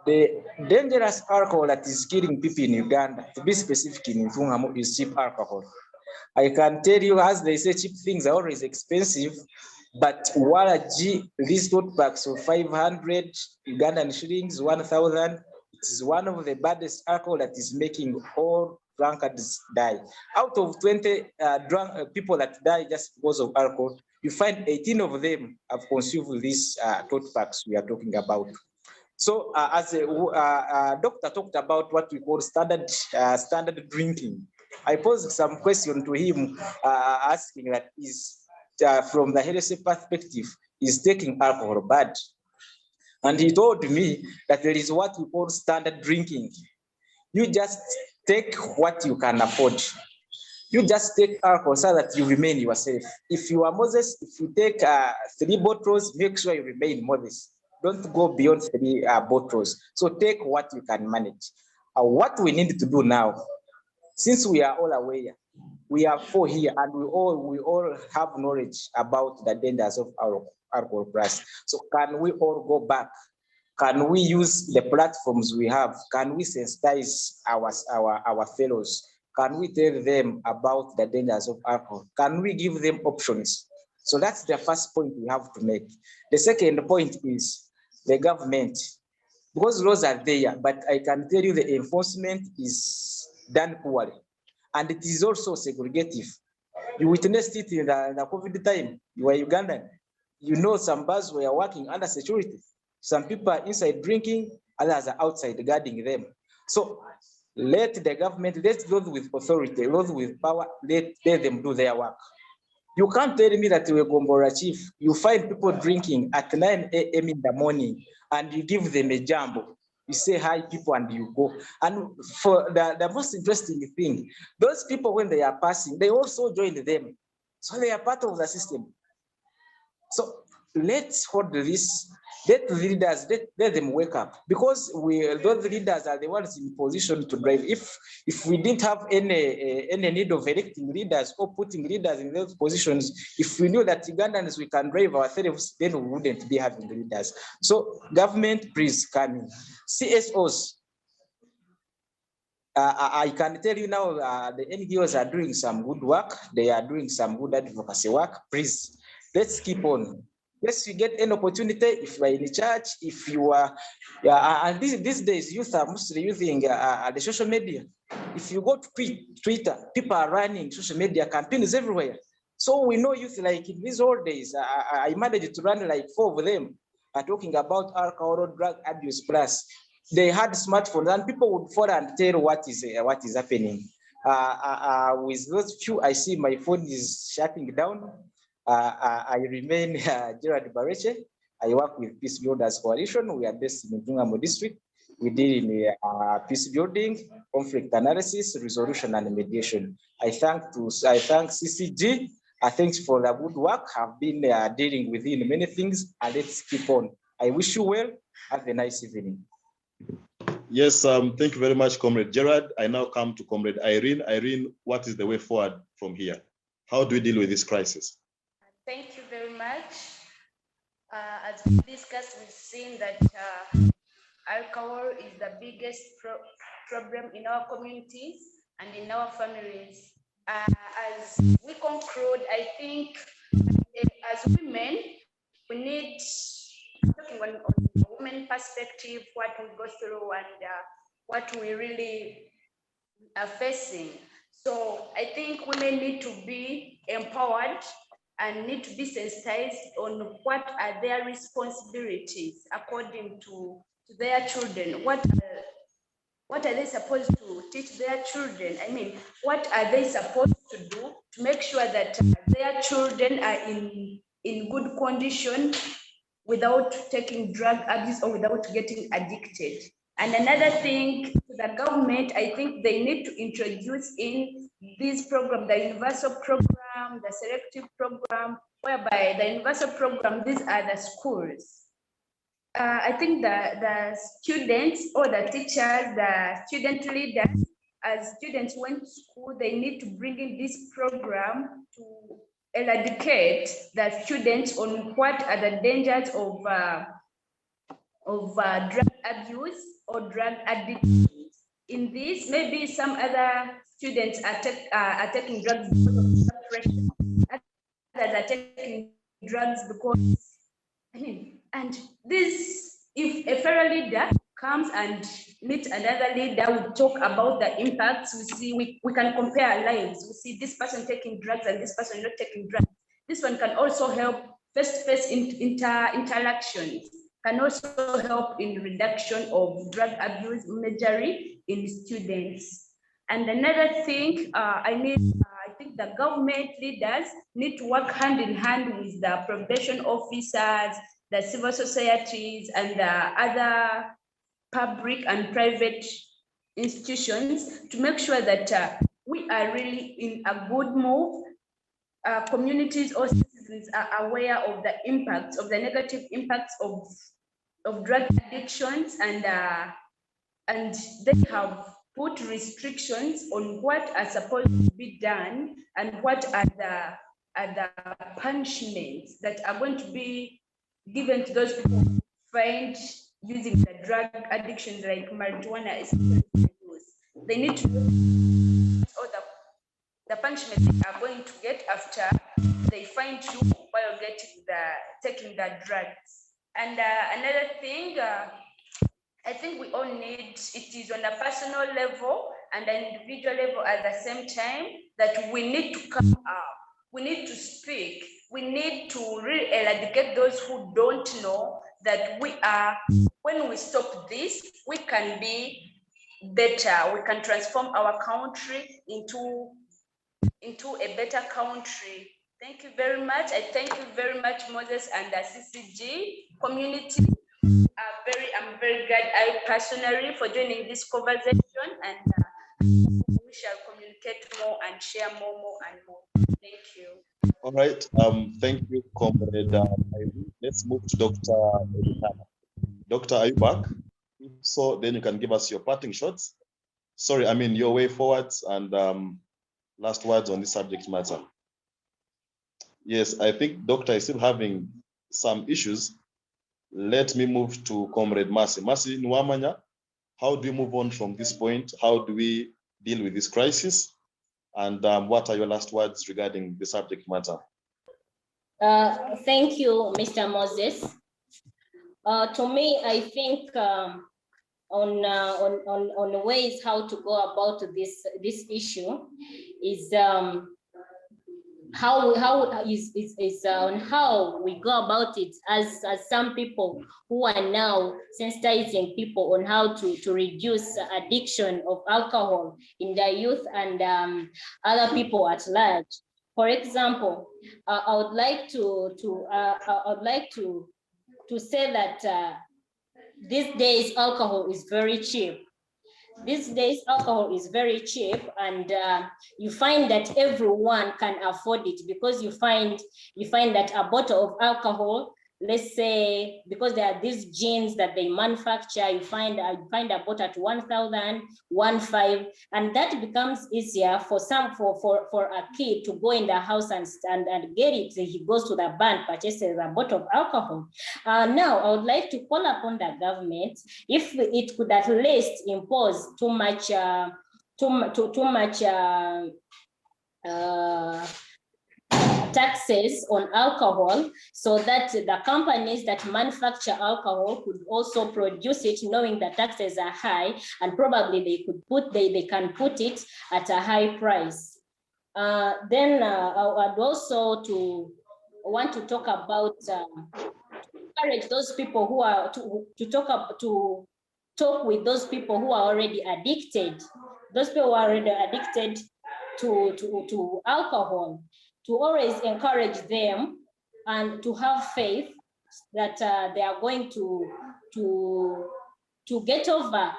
the dangerous alcohol that is killing people in Uganda, to be specific in Ntugamo, is cheap alcohol. I can tell you, as they say, cheap things are always expensive, but these tote bags of 500 Ugandan shillings, 1,000, it is one of the baddest alcohol that is making all drunkards die. Out of 20 people that die just because of alcohol, you find 18 of them have consumed these tote bags we are talking about. So as a doctor talked about what we call standard drinking, I posed some question to him asking that is, from the health perspective, is taking alcohol bad? And he told me that there is what we call standard drinking. You just take what you can afford. You just take alcohol so that you remain yourself. If you are Moses, if you take 3 bottles, make sure you remain Moses. Don't go beyond 3 bottles. So take what you can manage. What we need to do now, since we are all aware, we are 4 here and we all have knowledge about the dangers of alcohol plus. So can we all go back? Can we use the platforms we have? Can we sensitize our fellows? Can we tell them about the dangers of alcohol? Can we give them options? So that's the first point we have to make. The second point is the government, because laws are there, but I can tell you the enforcement is done poorly. And it is also segregative. You witnessed it in the COVID time. You are Ugandan. You know some bars were working under security. Some people are inside drinking, others are outside guarding them. So let the government, let those with authority, those with power, let them do their work. You can't tell me that you're Gombora chief. You find people drinking at 9 a.m. in the morning and you give them a jumbo. You say hi, people, and you go. And for the most interesting thing, those people, when they are passing, they also join them. So they are part of the system. So let's hold this. Let the leaders, let them wake up, because those leaders are the ones in position to drive. If we didn't have any need of electing leaders or putting leaders in those positions, if we knew that Ugandans we can drive ourselves, then we wouldn't be having leaders. So government, please come in. CSOs, I can tell you now, the NGOs are doing some good work. They are doing some good advocacy work. Please, let's keep on. Yes, you get an opportunity if you are in church, if you are, and these days youth are mostly using the social media. If you go to Twitter, people are running social media campaigns everywhere. So we know youth, like in these old days, I managed to run like 4 of them talking about alcohol, drug abuse plus. They had smartphones and people would follow and tell what is happening. With those few, I see my phone is shutting down. I remain Gerald Barekye. I work with Peace Builders Coalition. We are based in Ntugamo District. We deal in peace building, conflict analysis, resolution, and mediation. I thank CCG. Thanks for the good work. I've been dealing within many things, and let's keep on. I wish you well. Have a nice evening. Yes, thank you very much, Comrade Gerald. I now come to Comrade Irene. Irene, what is the way forward from here? How do we deal with this crisis? Thank you very much. As we discussed, we've seen that alcohol is the biggest problem in our communities and in our families. As we conclude, I think as women, we need, talking on the women perspective, what we go through and what we really are facing. So I think women need to be empowered and need to be sensitized on what are their responsibilities according to their children. What are they supposed to teach their children? I mean, what are they supposed to do to make sure that their children are in good condition without taking drug abuse or without getting addicted? And another thing, the government, I think they need to introduce in this program, the universal program, the selective program, whereby the universal program, these are the schools. I think the students or the teachers, the student leaders, as students went to school, they need to bring in this program to educate the students on what are the dangers of drug abuse or drug addiction. In this, maybe some other students are taking drugs because of depression, others are taking drugs because, and this, if a fellow leader comes and meets another leader, we talk about the impacts, we see, we can compare lives. We see this person taking drugs and this person not taking drugs. This one can also help face-to-face interactions, can also help in reduction of drug abuse, majorly in students. And another thing, I think the government leaders need to work hand in hand with the probation officers, the civil societies, and the other public and private institutions to make sure that we are really in a good move. Communities or citizens are aware of the impacts, of the negative impacts of drug addictions, and they have put restrictions on what are supposed to be done and what are the punishments that are going to be given to those people found using the drug addiction, like marijuana is use. They need to know all the punishment they are going to get after they find you while taking the drugs. And another thing, I think we all need, it is on a personal level and an individual level at the same time, that we need to come up, we need to speak, we need to really eradicate those who don't know that we are, when we stop this, we can be better, we can transform our country into a better country. Thank you very much. I thank you very much, Moses and the CCG community. I'm very glad I personally for joining this conversation, and we shall communicate more and share more and more. Thank you. All right. Thank you, Comrade Irene. Let's move to Dr. Elicana. Doctor, are you back? If so, then you can give us your parting shots. Sorry, I mean your way forwards and last words on this subject matter. Yes, I think Doctor is still having some issues. Let me move to Comrade Mercy. Mercy Nuwamanya, how do we move on from this point? How do we deal with this crisis? And what are your last words regarding the subject matter? Thank you, Mr. Moses. To me, I think on ways how to go about this issue is how we go about it as some people who are now sensitizing people on how to reduce addiction of alcohol in the youth and other people at large. For example, I would like to say that these days alcohol is very cheap. These days, alcohol is very cheap, and you find that everyone can afford it because you find that a bottle of alcohol, let's say, because there are these gins that they manufacture, you find a bottle at 1,000, 1,500, and that becomes easier for a kid to go in the house and get it. He goes to the bar, purchases a bottle of alcohol. Now, I would like to call upon the government if it could at least impose too much taxes on alcohol, so that the companies that manufacture alcohol could also produce it, knowing that taxes are high, and probably they can put it at a high price. Then I would also want to talk about encourage those people who are to talk with those people who are already addicted. Those people who are already addicted to alcohol, to always encourage them and to have faith that they are going to get over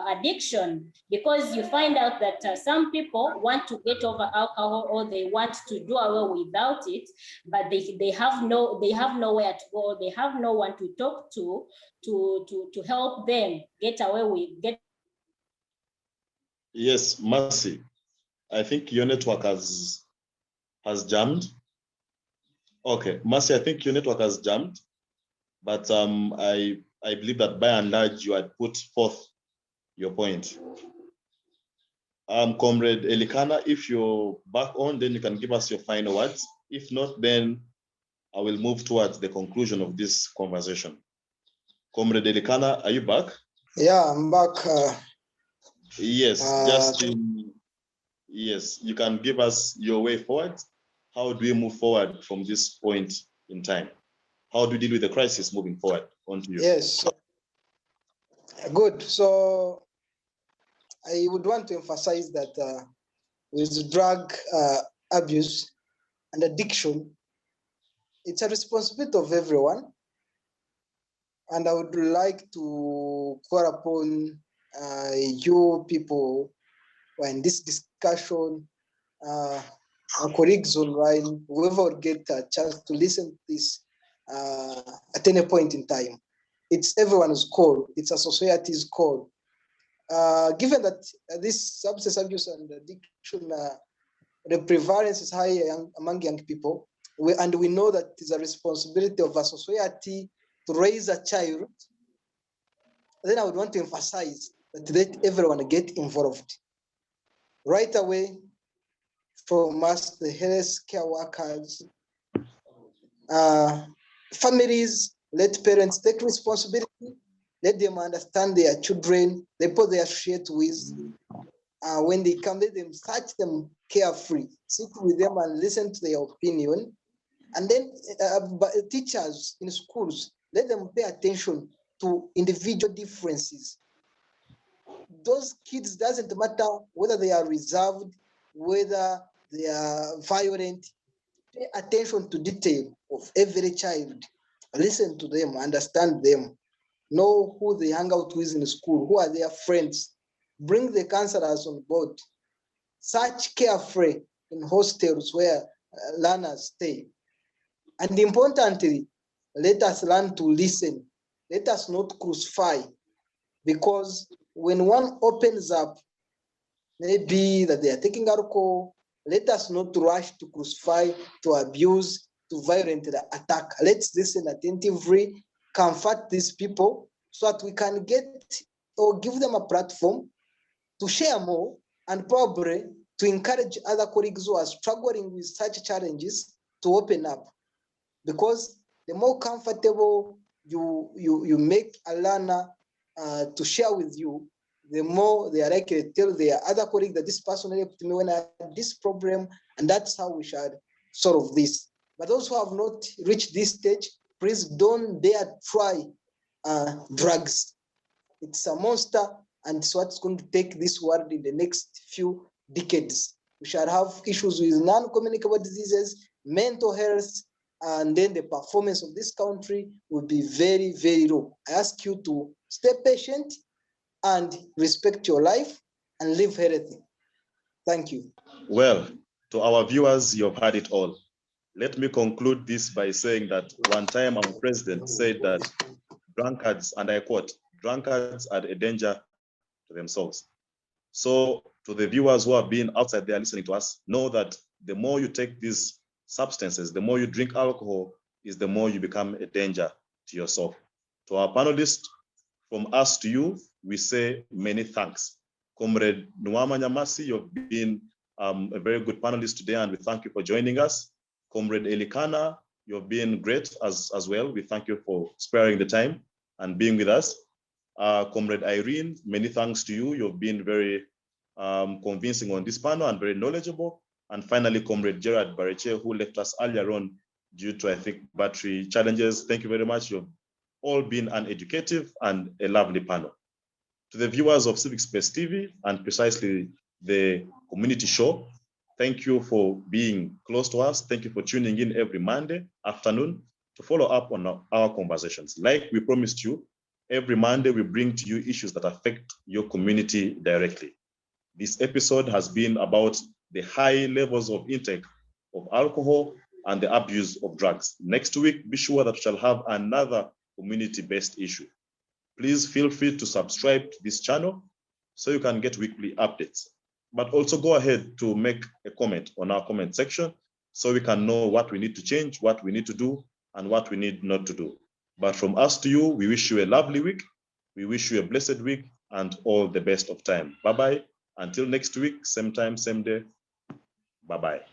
addiction, because you find out that some people want to get over alcohol, or they want to do away without it, but they have nowhere to go. They have no one to talk to help them get away with. Yes, Mercy. I think your network has jammed. Okay, Mercy, I think your network has jammed, but I believe that by and large you had put forth your point. Comrade Elicana, if you're back on, then you can give us your final words. If not, then I will move towards the conclusion of this conversation. Comrade Elicana, are you back? Yeah, I'm back. Yes, yes, you can give us your way forward. How do we move forward from this point in time? How do we deal with the crisis moving forward? On to you. Yes, good. So I would want to emphasize that with drug abuse and addiction, it's a responsibility of everyone. And I would like to call upon you people who are in this discussion, our colleagues online, whoever would get a chance to listen to this at any point in time. It's everyone's call. It's a society's call. Given that this substance abuse and addiction, the prevalence is high among young people, and we know that it's a responsibility of a society to raise a child, then I would want to emphasize that let everyone get involved. Right away, from us, the healthcare workers, families, let parents take responsibility, let them understand their children, the people they associate with. When they come, let them search them carefully, sit with them and listen to their opinion. And then teachers in schools, let them pay attention to individual differences. Those kids, doesn't matter whether they are reserved, whether they are violent, pay attention to detail of every child. Listen to them, understand them. know who they hang out with in school, who are their friends. Bring the counselors on board. Search carefree in hostels where learners stay. And importantly, let us learn to listen. Let us not crucify, because when one opens up, maybe that they are taking alcohol, let us not rush to crucify, to abuse, to violently attack. Let's listen attentively, comfort these people so that we can get or give them a platform to share more, and probably to encourage other colleagues who are struggling with such challenges to open up. Because the more comfortable you make a learner to share with you, the more they are likely to tell their other colleagues that this person helped me when I had this problem, and that's how we should solve this. But those who have not reached this stage, please don't dare try drugs. It's a monster, and it's what's going to take this world in the next few decades. We shall have issues with non-communicable diseases, mental health, and then the performance of this country will be very, very low. I ask you to stay patient and respect your life and live healthy. Thank you. Well, to our viewers, you've heard it all. Let me conclude this by saying that one time our president said that drunkards, and I quote, drunkards are a danger to themselves. So to the viewers who have been outside there listening to us, know that the more you take these substances, the more you drink alcohol, is the more you become a danger to yourself. To our panelists, from us to you, we say many thanks. Comrade Nuwamanya, you've been a very good panelist today, and we thank you for joining us. Comrade Elicana, you've been great as well. We thank you for sparing the time and being with us. Comrade Irene, many thanks to you. You've been very convincing on this panel and very knowledgeable. And finally, Comrade Gerald Barekye, who left us earlier on due to, I think, battery challenges. Thank you very much. You've all been an educative and a lovely panel. To the viewers of Civic Space TV and precisely the community show, thank you for being close to us. Thank you for tuning in every Monday afternoon to follow up on our conversations. Like we promised you, every Monday we bring to you issues that affect your community directly. This episode has been about the high levels of intake of alcohol and the abuse of drugs. Next week, be sure that we shall have another community-based issue. Please feel free to subscribe to this channel so you can get weekly updates. But also go ahead to make a comment on our comment section so we can know what we need to change, what we need to do, and what we need not to do. But from us to you, we wish you a lovely week. We wish you a blessed week and all the best of time. Bye-bye. Until next week, same time, same day. Bye-bye.